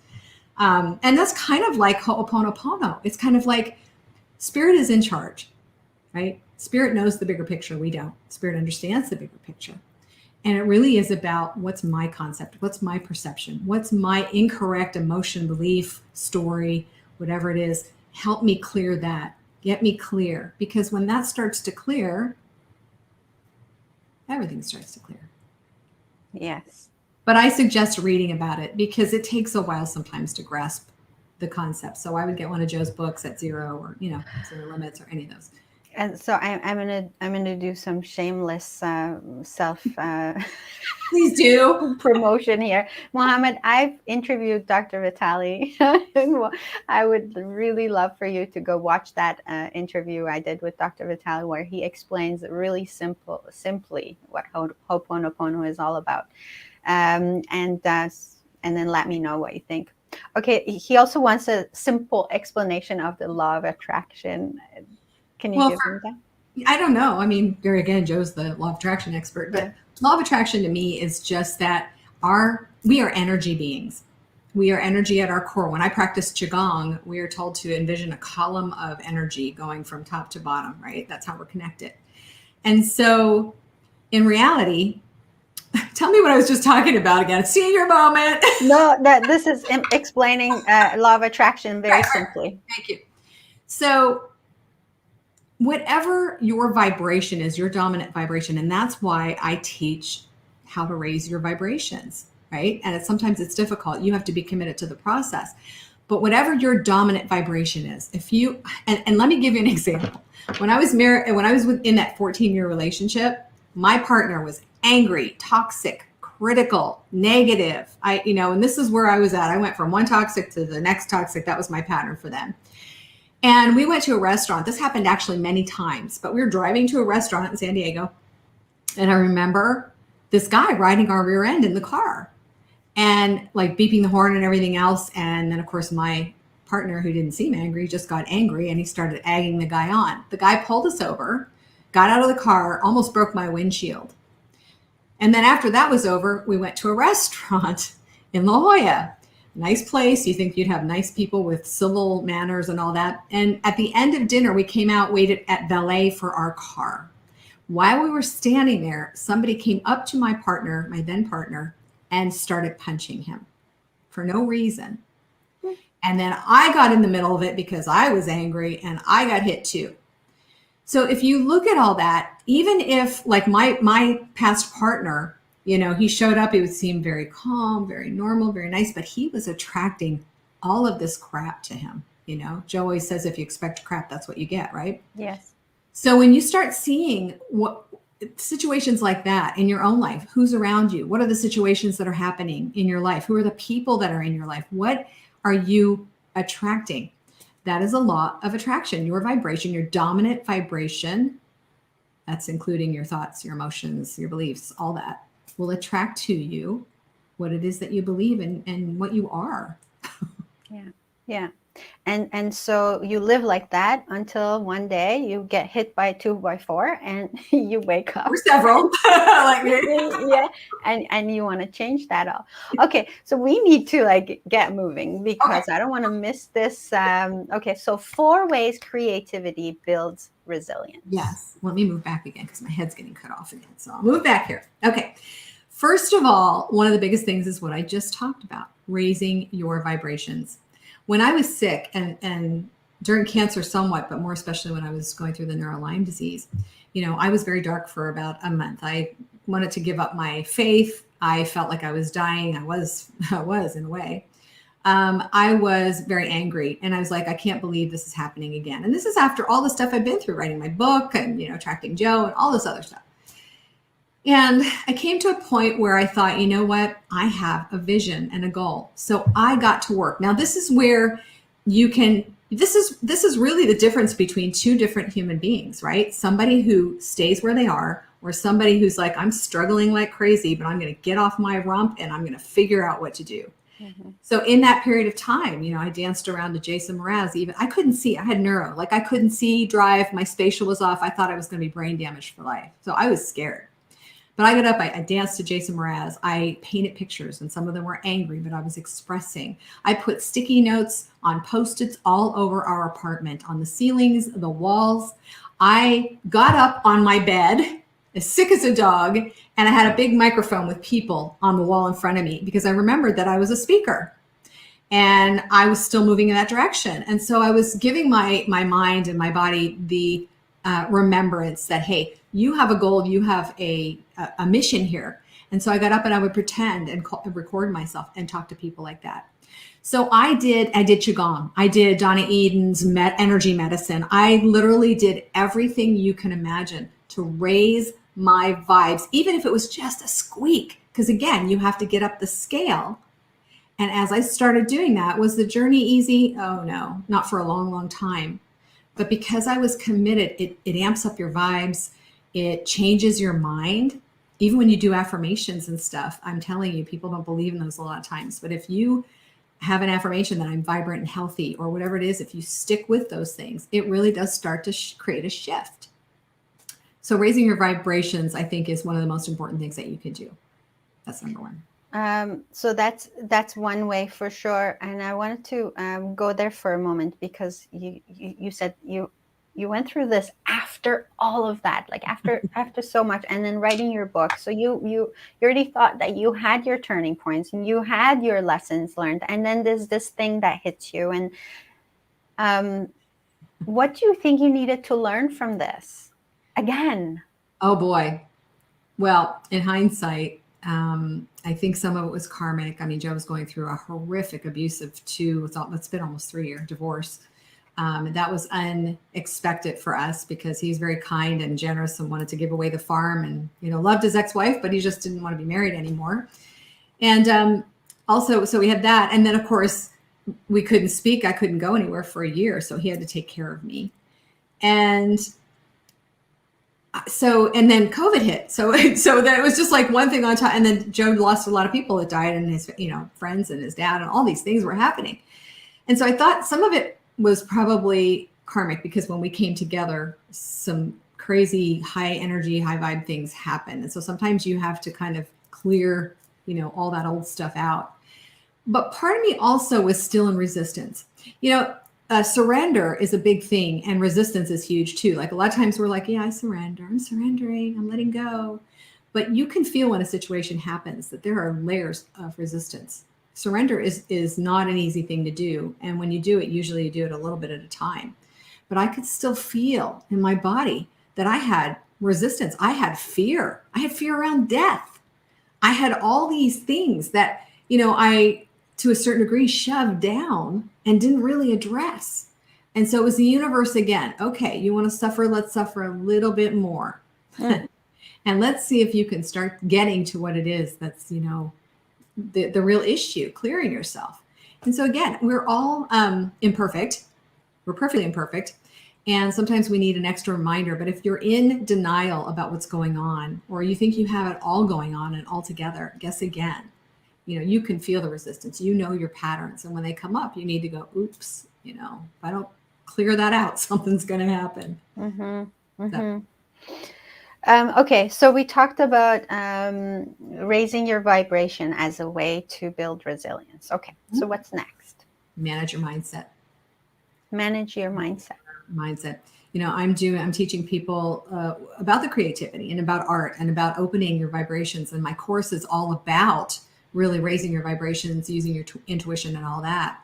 And that's kind of like Ho'oponopono. It's kind of like Spirit is in charge, right? Spirit knows the bigger picture. We don't. Spirit understands the bigger picture. And it really is about, what's my concept? What's my perception? What's my incorrect emotion, belief, story, whatever it is? Help me clear that. Get me clear. Because when that starts to clear, everything starts to clear. Yes. But I suggest reading about it, because it takes a while sometimes to grasp the concept. So I would get one of Joe's books at Zero, or Zero Limits, or any of those. And so I'm gonna do some shameless self Please do promotion here. Mohammed, I've interviewed Dr. Vitale. I would really love for you to go watch that interview I did with Dr. Vitale, where he explains really simply what Ho'oponopono is all about, and then let me know what you think. Okay, he also wants a simple explanation of the law of attraction. Can you give me that? I don't know. I mean, there again, Joe's the law of attraction expert, but law of attraction to me is just that we are energy beings. We are energy at our core. When I practice Qigong, we are told to envision a column of energy going from top to bottom, right? That's how we're connected. And so in reality, tell me what I was just talking about again. Senior moment. No, this is explaining law of attraction very simply. Thank you. So whatever your vibration is, your dominant vibration, and that's why I teach how to raise your vibrations, right? And sometimes it's difficult. You have to be committed to the process. But whatever your dominant vibration is, if you, and let me give you an example. When I was married, when I was in that 14-year relationship, my partner was angry, toxic, critical, negative. And this is where I was at. I went from one toxic to the next toxic. That was my pattern for them. And we went to a restaurant. This happened actually many times, but we were driving to a restaurant in San Diego. And I remember this guy riding our rear end in the car and like beeping the horn and everything else. And then of course my partner, who didn't seem angry, just got angry, and he started egging the guy on. The guy pulled us over, got out of the car, almost broke my windshield. And then after that was over, we went to a restaurant in La Jolla. Nice place. You think you'd have nice people with civil manners and all that. And at the end of dinner, we came out, waited at valet for our car. While we were standing there, somebody came up to my partner, my then partner, and started punching him for no reason. And then I got in the middle of it because I was angry and I got hit too. So if you look at all that, even if like my past partner, he showed up, he would seem very calm, very normal, very nice, but he was attracting all of this crap to him. Joe always says, if you expect crap, that's what you get, right? Yes. So when you start seeing what situations like that in your own life, who's around you? What are the situations that are happening in your life? Who are the people that are in your life? What are you attracting? That is a law of attraction. Your vibration, your dominant vibration, that's including your thoughts, your emotions, your beliefs, all that, will attract to you what it is that you believe in and what you are. Yeah. And so you live like that until one day you get hit by a 2x4 and you wake up. Or several. Like me. Yeah. And you want to change that all. Okay. So we need to get moving because I don't want to miss this. Okay. So 4 ways creativity builds resilience. Yes. Let me move back again because my head's getting cut off again. So I'll move back here. Okay. First of all, one of the biggest things is what I just talked about, raising your vibrations. when I was sick and during cancer somewhat, but more especially when I was going through the neuro-Lyme disease, I was very dark for about a month. I wanted to give up my faith. I felt like I was dying. I was in a way. I was very angry, and I was like, I can't believe this is happening again. And this is after all the stuff I've been through, writing my book and, attracting Joe and all this other stuff. And I came to a point where I thought, you know what? I have a vision and a goal. So I got to work. Now, this is where this is really the difference between two different human beings, right? Somebody who stays where they are, or somebody who's like, I'm struggling like crazy, but I'm going to get off my rump and I'm going to figure out what to do. Mm-hmm. So in that period of time, I danced around to Jason Mraz. Even I couldn't see. I had neuro, like I couldn't see, drive. My spatial was off. I thought I was going to be brain damaged for life. So I was scared. But I got up, I danced to Jason Mraz. I painted pictures, and some of them were angry, but I was expressing. I put sticky notes on Post-its all over our apartment, on the ceilings, the walls. I got up on my bed, as sick as a dog, and I had a big microphone with people on the wall in front of me because I remembered that I was a speaker. And I was still moving in that direction. And so I was giving my mind and my body the remembrance that, hey, you have a goal, you have a mission here. And so I got up and I would pretend and record myself and talk to people like that. So I did Qigong. I did Donna Eden's energy medicine. I literally did everything you can imagine to raise my vibes, even if it was just a squeak. Because again, you have to get up the scale. And as I started doing that, was the journey easy? Oh no, not for a long, long time. But because I was committed, it amps up your vibes. It changes your mind. Even when you do affirmations and stuff, I'm telling you, people don't believe in those a lot of times. But if you have an affirmation that I'm vibrant and healthy, or whatever it is, if you stick with those things, it really does start to create a shift. So raising your vibrations, I think, is one of the most important things that you can do. That's number one. So that's one way for sure. And I wanted to go there for a moment because you said you went through this after all of that, like after so much, and then writing your book. So you already thought that you had your turning points and you had your lessons learned, and then there's this thing that hits you. And what do you think you needed to learn from this again? Oh boy. Well, in hindsight, I think some of it was karmic. I mean, Joe was going through a horrific abusive it's been almost 3-year divorce. That was unexpected for us because he's very kind and generous and wanted to give away the farm and, loved his ex-wife, but he just didn't want to be married anymore. And also, so we had that. And then, of course, we couldn't speak. I couldn't go anywhere for a year. So he had to take care of me. And and then COVID hit. So that it was just like one thing on top. And then Joe lost a lot of people that died, and his, friends and his dad, and all these things were happening. And so I thought some of it was probably karmic because when we came together, some crazy high energy, high vibe things happen. And so sometimes you have to kind of clear, all that old stuff out. But part of me also was still in resistance. Surrender is a big thing, and resistance is huge too. Like a lot of times we're like, yeah, I surrender. I'm surrendering. I'm letting go. But you can feel when a situation happens that there are layers of resistance. Surrender is not an easy thing to do. And when you do it, usually you do it a little bit at a time. But I could still feel in my body that I had resistance. I had fear. I had fear around death. I had all these things that, I, to a certain degree, shoved down and didn't really address. And so it was the universe again. Okay, you want to suffer? Let's suffer a little bit more. Mm. And let's see if you can start getting to what it is that's, the real issue, clearing yourself. And so again, we're all imperfect. We're perfectly imperfect. And sometimes we need an extra reminder. But if you're in denial about what's going on, or you think you have it all going on and all together, guess again. You can feel the resistance, your patterns. And when they come up, you need to go, oops, if I don't clear that out, something's going to happen. Mm-hmm. Mm-hmm. Okay, so we talked about raising your vibration as a way to build resilience. Okay, so what's next? Manage your mindset. Manage your mindset. I'm teaching people about the creativity and about art and about opening your vibrations. And my course is all about really raising your vibrations, using your intuition and all that.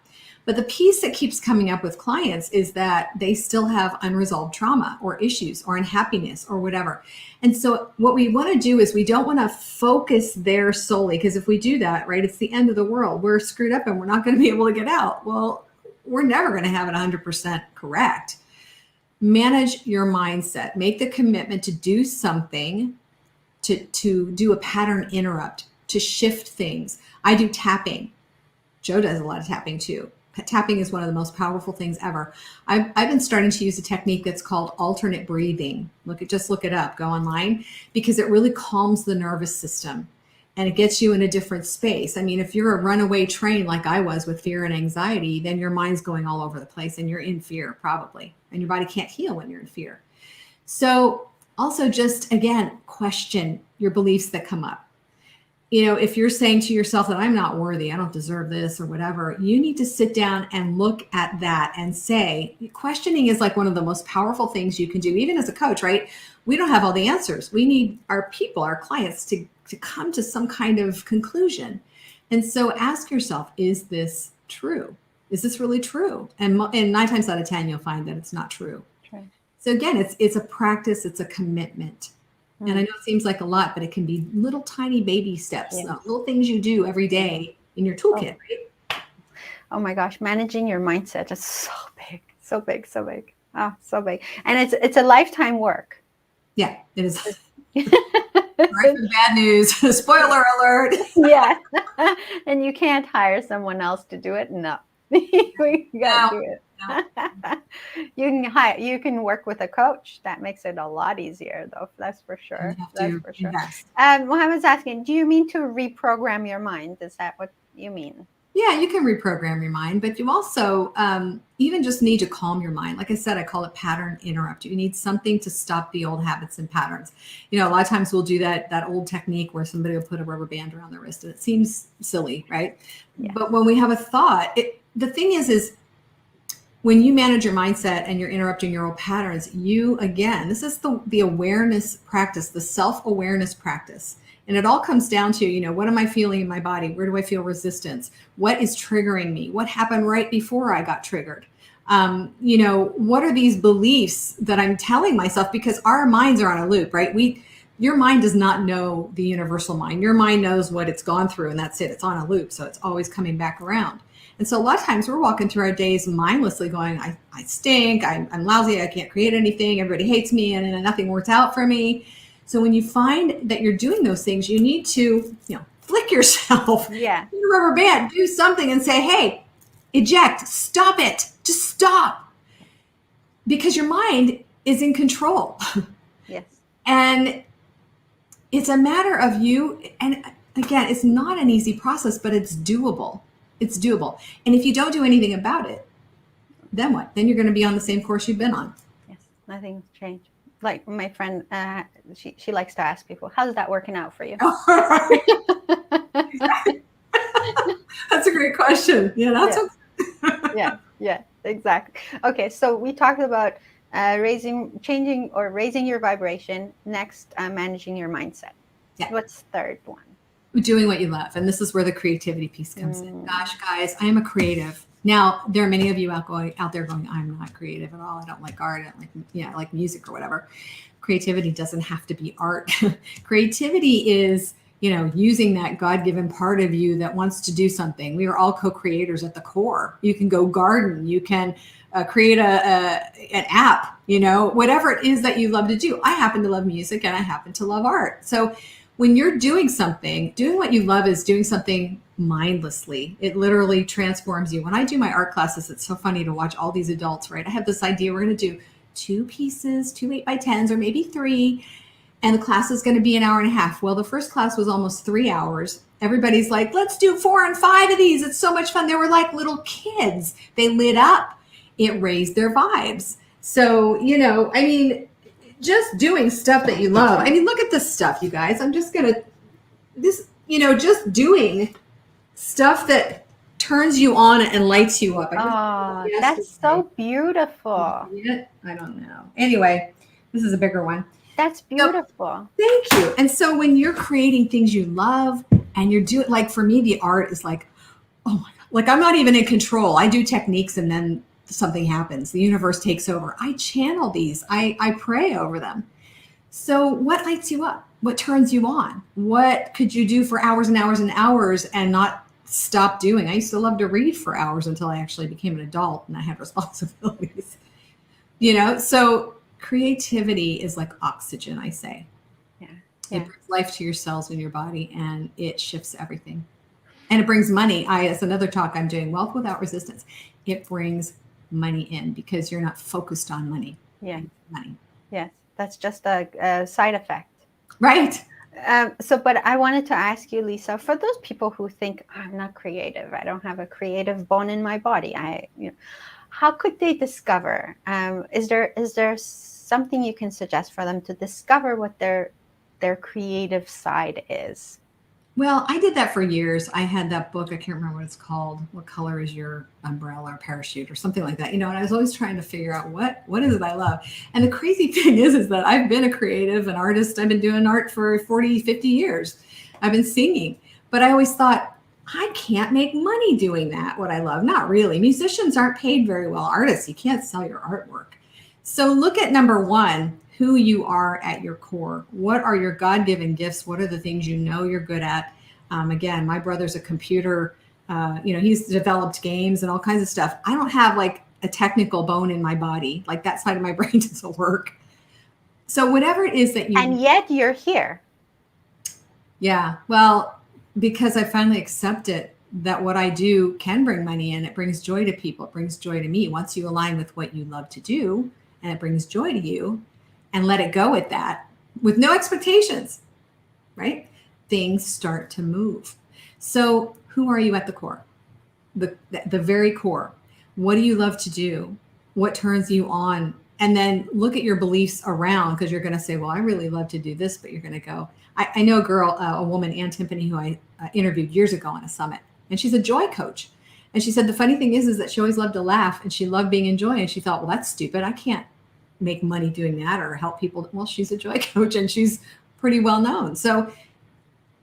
But the piece that keeps coming up with clients is that they still have unresolved trauma or issues or unhappiness or whatever. And so what we want to do is we don't want to focus there solely, because if we do that, right, it's the end of the world. We're screwed up and we're not going to be able to get out. Well, we're never going to have it 100% correct. Manage your mindset. Make the commitment to do something, to do a pattern interrupt, to shift things. I do tapping. Joe does a lot of tapping too. Tapping is one of the most powerful things ever. I've been starting to use a technique that's called alternate breathing. Just look it up, go online, because it really calms the nervous system and it gets you in a different space. I mean, if you're a runaway train like I was with fear and anxiety, then your mind's going all over the place and you're in fear probably, and your body can't heal when you're in fear. So also just, again, question your beliefs that come up. You know, if you're saying to yourself that I'm not worthy, I don't deserve this or whatever, you need to sit down and look at that and say, questioning is like one of the most powerful things you can do, even as a coach, right? We don't have all the answers. We need our people, our clients to come to some kind of conclusion. And so ask yourself, is this true? Is this really true? And 9 times out of 10, you'll find that it's not true. Right. So again, it's a practice, it's a commitment. And I know it seems like a lot, but it can be little tiny baby steps, little things you do every day in your toolkit, right? Oh my gosh, managing your mindset is so big, so big, so big. Oh, so big. And it's a lifetime work. Yeah, it is. Right, bad news. Spoiler alert. Yeah. And you can't hire someone else to do it. No. We gotta do it. No. You can work with a coach. That makes it a lot easier, though. That's for sure. That's for sure. Yes. Mohammed's asking, do you mean to reprogram your mind? Is that what you mean? Yeah, you can reprogram your mind, but you also even just need to calm your mind. Like I said, I call it pattern interrupt. You need something to stop the old habits and patterns. You know, a lot of times we'll do that old technique where somebody will put a rubber band around their wrist, and it seems silly, right? Yeah. But when we have a thought, the thing is when you manage your mindset and you're interrupting your old patterns, this is the awareness practice, the self-awareness practice. And it all comes down to, you know, what am I feeling in my body? Where do I feel resistance? What is triggering me? What happened right before I got triggered? You know, what are these beliefs that I'm telling myself? Because our minds are on a loop, right? Your mind does not know the universal mind. Your mind knows what it's gone through, and that's it. It's on a loop. So it's always coming back around. And so a lot of times we're walking through our days mindlessly going, I stink, I'm lousy, I can't create anything, everybody hates me, and nothing works out for me. So when you find that you're doing those things, you need to, flick yourself. Yeah. Use a rubber band, do something and say, hey, eject, stop it, just stop. Because your mind is in control. Yes. And it's a matter of you, and again, it's not an easy process, but it's doable. It's doable. And if you don't do anything about it, then what? Then you're going to be on the same course you've been on. Yes, nothing's changed. Like my friend, she likes to ask people, how's that working out for you? That's a great question. Yeah, that's okay. Yeah, exactly. Okay, so we talked about raising your vibration. Next, managing your mindset. Yeah. What's the third one? Doing what you love. And this is where the creativity piece comes in. Gosh, guys, I am a creative. Now, there are many of you out there going, I'm not creative at all. I don't like art. I don't like music or whatever. Creativity doesn't have to be art. Creativity is, using that God-given part of you that wants to do something. We are all co-creators at the core. You can go garden. You can create an app, whatever it is that you love to do. I happen to love music and I happen to love art. So when you're doing something, doing what you love is doing something mindlessly. It literally transforms you. When I do my art classes, it's so funny to watch all these adults, right? I have this idea, we're going to do 2 pieces, 2 8x10s, or maybe 3, and the class is going to be an hour and a half. Well, the first class was almost 3 hours. Everybody's like, let's do 4 and 5 of these. It's so much fun. They were like little kids. They lit up. It raised their vibes. So, just doing stuff that you love. Look at this stuff, you guys. I'm just going to, just doing stuff that turns you on and lights you up. That's so beautiful. I don't know. Anyway, this is a bigger one. That's beautiful. Thank you. And so when you're creating things you love and you're doing, like for me, the art is like, oh my God, Like, I'm not even in control. I do techniques and then something happens. The universe takes over. I channel these. I pray over them. So what lights you up? What turns you on? What could you do for hours and hours and hours and not stop doing? I used to love to read for hours until I actually became an adult and I had responsibilities. So creativity is like oxygen, I say. Yeah. It brings life to your cells in your body and it shifts everything. And it brings money. That's another talk I'm doing, Wealth Without Resistance. It brings money in because you're not focused on money. Yeah. Money. Yes. That's just a side effect. Right. But I wanted to ask you, Lisa, for those people who think I'm not creative, I don't have a creative bone in my body, how could they discover? Is there something you can suggest for them to discover what their creative side is? Well, I did that for years. I had that book. I can't remember what it's called. What color is your umbrella or parachute or something like that? And I was always trying to figure out what is it I love. And the crazy thing is that I've been a creative, an artist. I've been doing art for 40, 50 years. I've been singing, but I always thought I can't make money doing that. What I love, not really. Musicians aren't paid very well. Artists, you can't sell your artwork. So look at number one, who you are at your core. What are your God-given gifts? What are the things you're good at? Again, my brother's a computer, he's developed games and all kinds of stuff. I don't have like a technical bone in my body. Like that side of my brain doesn't work. So whatever it is that you... And yet you're here. Yeah, well, because I finally accepted that what I do can bring money in. It brings joy to people. It brings joy to me. Once you align with what you love to do and it brings joy to you, and let it go at that with no expectations, right? Things start to move. So who are you at the core? The very core. What do you love to do? What turns you on? And then look at your beliefs around, because you're going to say, well, I really love to do this, but you're going to go, I know a woman, Ann Timpany, who I interviewed years ago on a summit, and she's a joy coach. And she said, the funny thing is that she always loved to laugh and she loved being in joy. And she thought, well, that's stupid. I can't make money doing that or help people. Well, she's a joy coach and she's pretty well known. So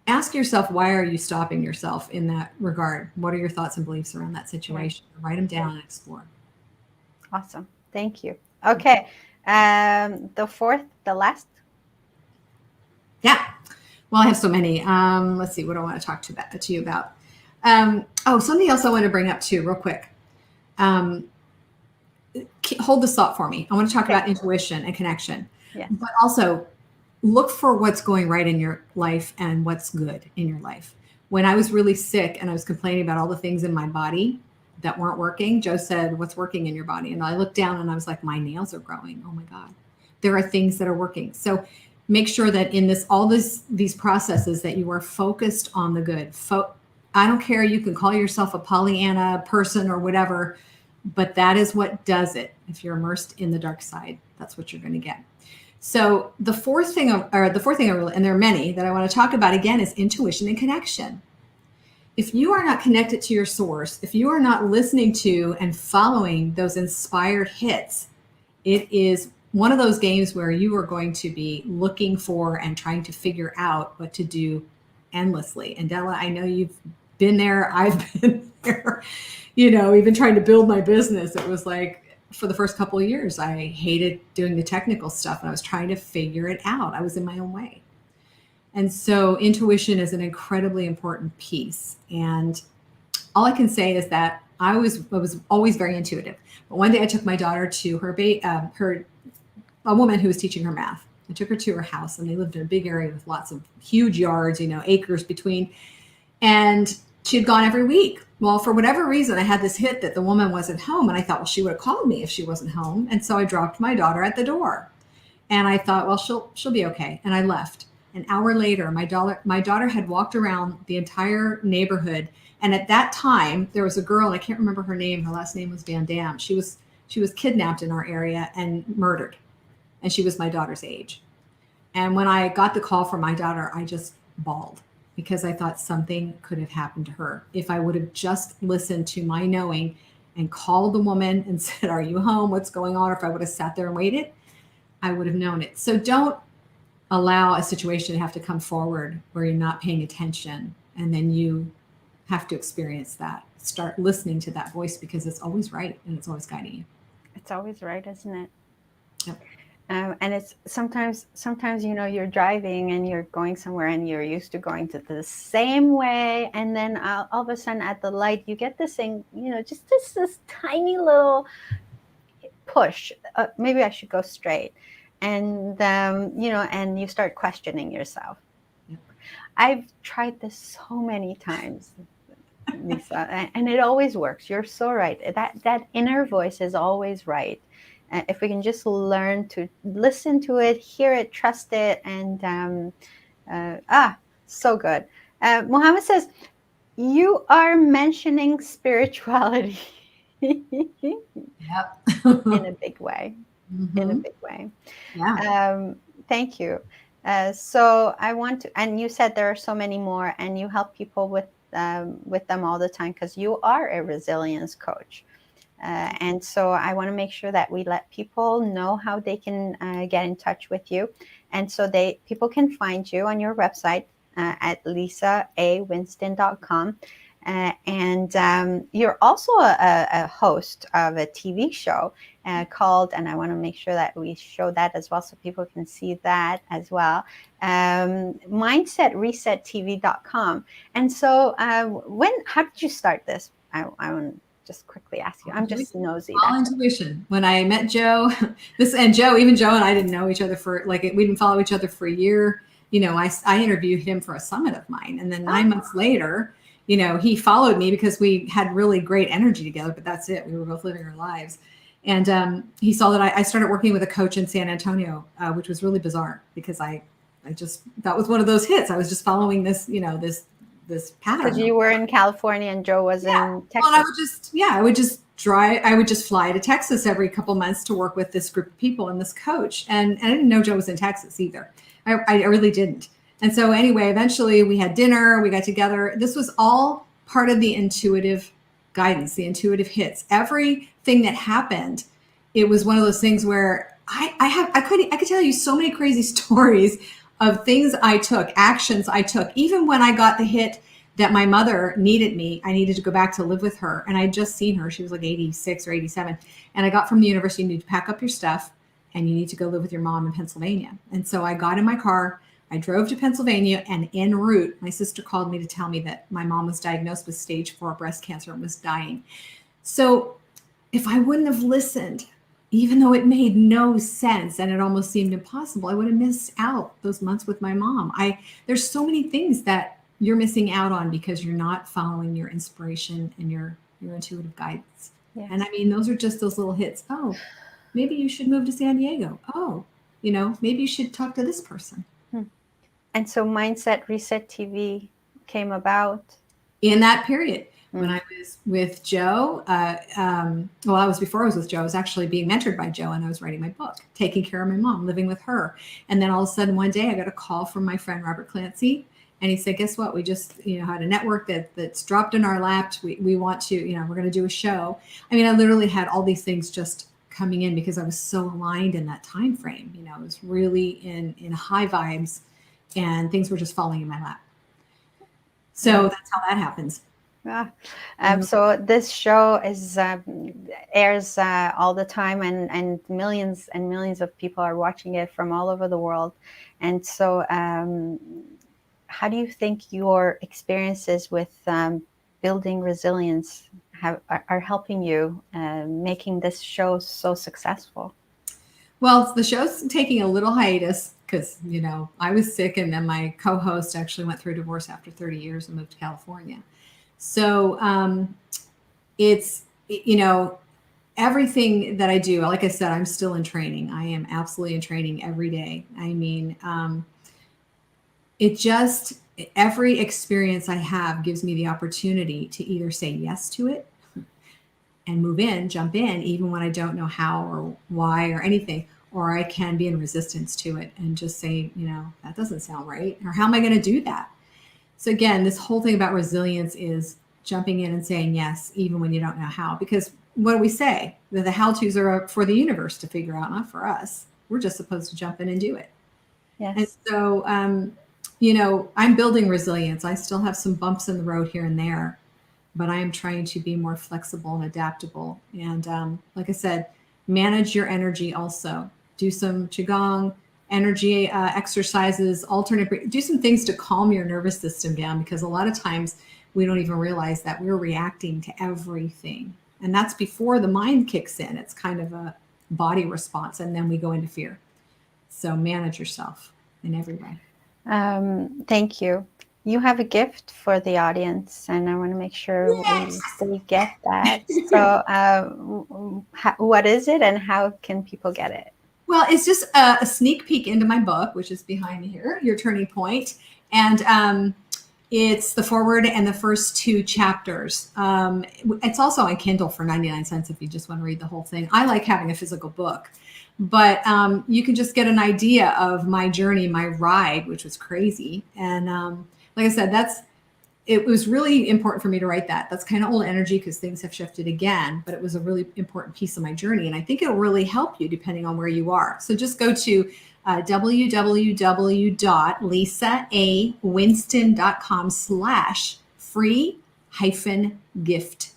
ask yourself, why are you stopping yourself in that regard? What are your thoughts and beliefs around that situation? Write them down and explore. Awesome. Thank you. Okay. The last. Yeah. Well, I have so many. Let's see. What do I want to talk to you about? Something else I want to bring up too, real quick. Hold this thought for me. I want to talk about intuition and connection, but also look for what's going right in your life and what's good in your life. When I was really sick and I was complaining about all the things in my body that weren't working, Joe said, what's working in your body? And I looked down and I was like, my nails are growing. Oh my God, there are things that are working. So make sure that in these processes that you are focused on the good. I don't care. You can call yourself a Pollyanna person or whatever, but that is what does it. If you're immersed in the dark side, that's what you're going to get. So the fourth thing, and there are many that I want to talk about again, is intuition and connection. If you are not connected to your source, if you are not listening to and following those inspired hits, it is one of those games where you are going to be looking for and trying to figure out what to do endlessly. And Dela, I know you've been there. I've been there. Even trying to build my business, it was like for the first couple of years, I hated doing the technical stuff and I was trying to figure it out. I was in my own way. And so intuition is an incredibly important piece. And all I can say is that I was always very intuitive. But one day I took my daughter to a woman who was teaching her math. I took her to her house and they lived in a big area with lots of huge yards, acres between. And she had gone every week. Well, for whatever reason, I had this hit that the woman wasn't home. And I thought, well, she would have called me if she wasn't home. And so I dropped my daughter at the door. And I thought, well, she'll be okay. And I left. An hour later, my daughter had walked around the entire neighborhood. And at that time, there was a girl, and I can't remember her name. Her last name was Van Dam. She was kidnapped in our area and murdered. And she was my daughter's age. And when I got the call from my daughter, I just bawled, because I thought something could have happened to her. If I would have just listened to my knowing and called the woman and said, are you home? What's going on? Or if I would have sat there and waited, I would have known it. So don't allow a situation to have to come forward where you're not paying attention and then you have to experience that. start listening to that voice, because it's always right and it's always guiding you. It's always right, isn't it? Yep. And it's sometimes, you're driving and you're going somewhere and you're used to going to the same way. And then all of a sudden at the light, you get this thing, just this tiny little push. Maybe I should go straight. And, and you start questioning yourself. Yep. I've tried this so many times, Lisa, and it always works. You're so right. That inner voice is always right. If we can just learn to listen to it, hear it, trust it, and so good. Mohammed says, you are mentioning spirituality Yep. in a big way. Mm-hmm. In a big way. Yeah. Thank you. So I want to, and you said there are so many more, and you help people with them all the time because you are a resilience coach. And so I want to make sure that we let people know how they can get in touch with you. And so people can find you on your website at lisawinston.com. And you're also a host of a TV show called, and I want to make sure that we show that as well so people can see that as well, mindsetresettv.com. And so how did you start this? I want to just quickly ask you. I'm just nosy. All intuition. When I met Joe, even Joe and I didn't know each other we didn't follow each other for a year. I interviewed him for a summit of mine. And then 9 months later, he followed me because we had really great energy together, but that's it. We were both living our lives. And he saw that I started working with a coach in San Antonio, which was really bizarre because that was one of those hits. I was just following this pattern. Because you were in California and Joe was in Texas. Well, I would just fly to Texas every couple months to work with this group of people and this coach. And I didn't know Joe was in Texas either. I really didn't. And so anyway, eventually we had dinner, we got together. This was all part of the intuitive guidance, the intuitive hits. Everything that happened, it was one of those things where I could tell you so many crazy stories of things I took, actions I took. Even when I got the hit that my mother needed me, I needed to go back to live with her. And I'd just seen her. She was like 86 or 87. And I got from the university, you need to pack up your stuff and you need to go live with your mom in Pennsylvania. And so I got in my car, I drove to Pennsylvania, and en route, my sister called me to tell me that my mom was diagnosed with stage 4 breast cancer and was dying. So if I wouldn't have listened, even though it made no sense and it almost seemed impossible, I would have missed out those months with my mom. There's so many things that you're missing out on because you're not following your inspiration and your intuitive guidance. Yes. And I mean, those are just those little hits. Oh, maybe you should move to San Diego. Oh, maybe you should talk to this person. And so Mindset Reset TV came about in that period. When I was with Joe, I was before I was with Joe. I was actually being mentored by Joe, and I was writing my book, taking care of my mom, living with her. And then all of a sudden, one day, I got a call from my friend Robert Clancy, and he said, "Guess what? We just had a network that's dropped in our lap. We want to, we're going to do a show." I mean, I literally had all these things just coming in because I was so aligned in that time frame. I was really in high vibes, and things were just falling in my lap. So that's how that happens. So this show airs all the time, and millions and millions of people are watching it from all over the world. And so how do you think your experiences with building resilience are helping you making this show so successful? Well, the show's taking a little hiatus because, I was sick, and then my co-host actually went through a divorce after 30 years and moved to California. So it's, everything that I do, like I said, I'm still in training. I am absolutely in training every day. I mean, every experience I have gives me the opportunity to either say yes to it and jump in, even when I don't know how or why or anything, or I can be in resistance to it and just say, that doesn't sound right, or how am I going to do that? So again, this whole thing about resilience is jumping in and saying yes, even when you don't know how. Because what do we say? That the how-tos are for the universe to figure out, not for us. We're just supposed to jump in and do it. Yes. And so, I'm building resilience. I still have some bumps in the road here and there. but I am trying to be more flexible and adaptable. And like I said, manage your energy also. Do some Qigong, energy exercises, do some things to calm your nervous system down, because a lot of times we don't even realize that we're reacting to everything. And that's before the mind kicks in. It's kind of a body response, and then we go into fear. So manage yourself in every way. Thank you. You have a gift for the audience, and I want to make sure we get that. So what is it, and how can people get it? Well, it's just a sneak peek into my book, which is behind here, Your Turning Point. And it's the foreword and the first 2 chapters. It's also on Kindle for 99 cents if you just want to read the whole thing. I like having a physical book, but you can just get an idea of my journey, my ride, which was crazy. And like I said, it was really important for me to write that. That's kind of old energy because things have shifted again, but it was a really important piece of my journey. And I think it'll really help you depending on where you are. So just go to www.lisawinston.com/free-gift.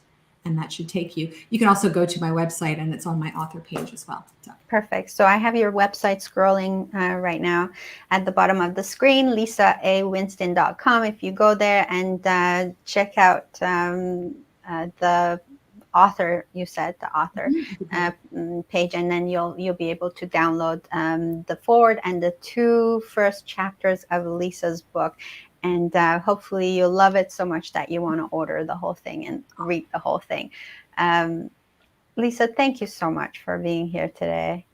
And that should take you. You can also go to my website, and it's on my author page as well. So. Perfect. So I have your website scrolling right now at the bottom of the screen, lisawinston.com. If you go there and check out the author, you said the author page, and then you'll be able to download the foreword and the 2 first chapters of Lisa's book. And hopefully you'll love it so much that you want to order the whole thing and read the whole thing. Lisa, thank you so much for being here today.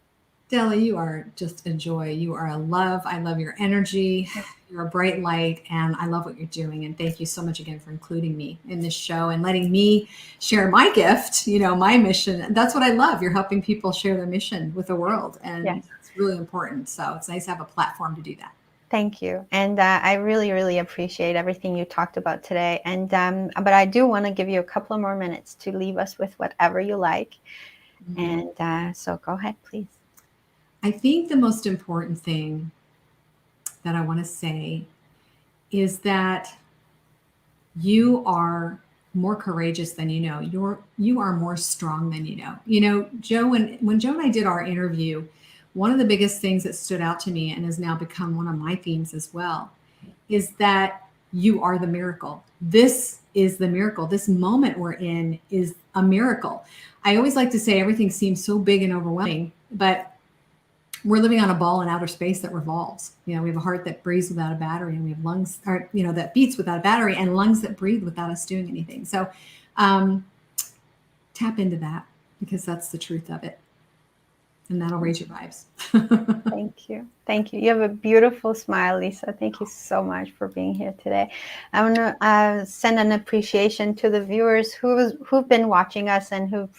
Dela, you are just a joy. You are a love. I love your energy. You're a bright light, and I love what you're doing. And thank you so much again for including me in this show and letting me share my gift, my mission. That's what I love. You're helping people share their mission with the world. And it's really important. So it's nice to have a platform to do that. Thank you. And I really, really appreciate everything you talked about today. And but I do want to give you a couple of more minutes to leave us with whatever you like. And so go ahead, please. I think the most important thing that I want to say is that you are more courageous than you know. You are more strong than you know. Joe, when Joe and I did our interview, one of the biggest things that stood out to me and has now become one of my themes as well is that you are the miracle. This is the miracle. This moment we're in is a miracle. I always like to say everything seems so big and overwhelming, but we're living on a ball in outer space that revolves. We have a heart that breathes without a battery, and we have lungs, that beats without a battery, and lungs that breathe without us doing anything. So tap into that, because that's the truth of it. And that'll raise your vibes. Thank you. Thank you. You have a beautiful smile, Lisa. Thank you so much for being here today. I want to send an appreciation to the viewers who've been watching us and who've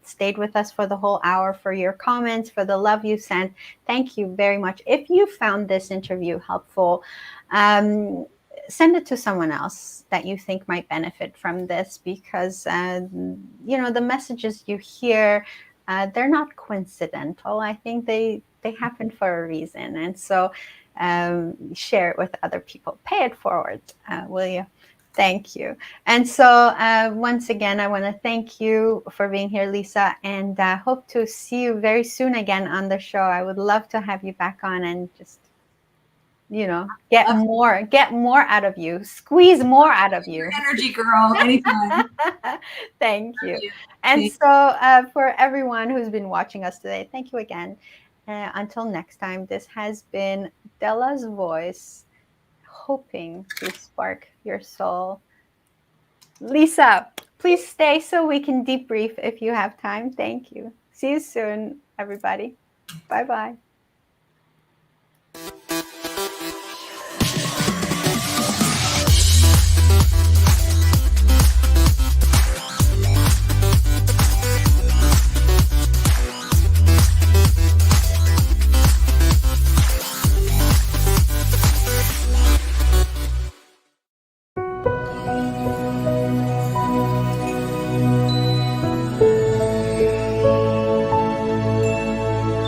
stayed with us for the whole hour, for your comments, for the love you sent. Thank you very much. If you found this interview helpful, send it to someone else that you think might benefit from this, because, the messages you hear, they're not coincidental. I think they happen for a reason. And so share it with other people. Pay it forward, will you? Thank you. And so once again, I want to thank you for being here, Lisa, and hope to see you very soon again on the show. I would love to have you back on and just, get more out of you, squeeze more out of you. Energy, girl, anytime. Thank you. And so for everyone who's been watching us today, thank you again. Until next time, this has been Dela's voice, hoping to spark your soul. Lisa, please stay so we can debrief if you have time. Thank you. See you soon, everybody. Bye-bye.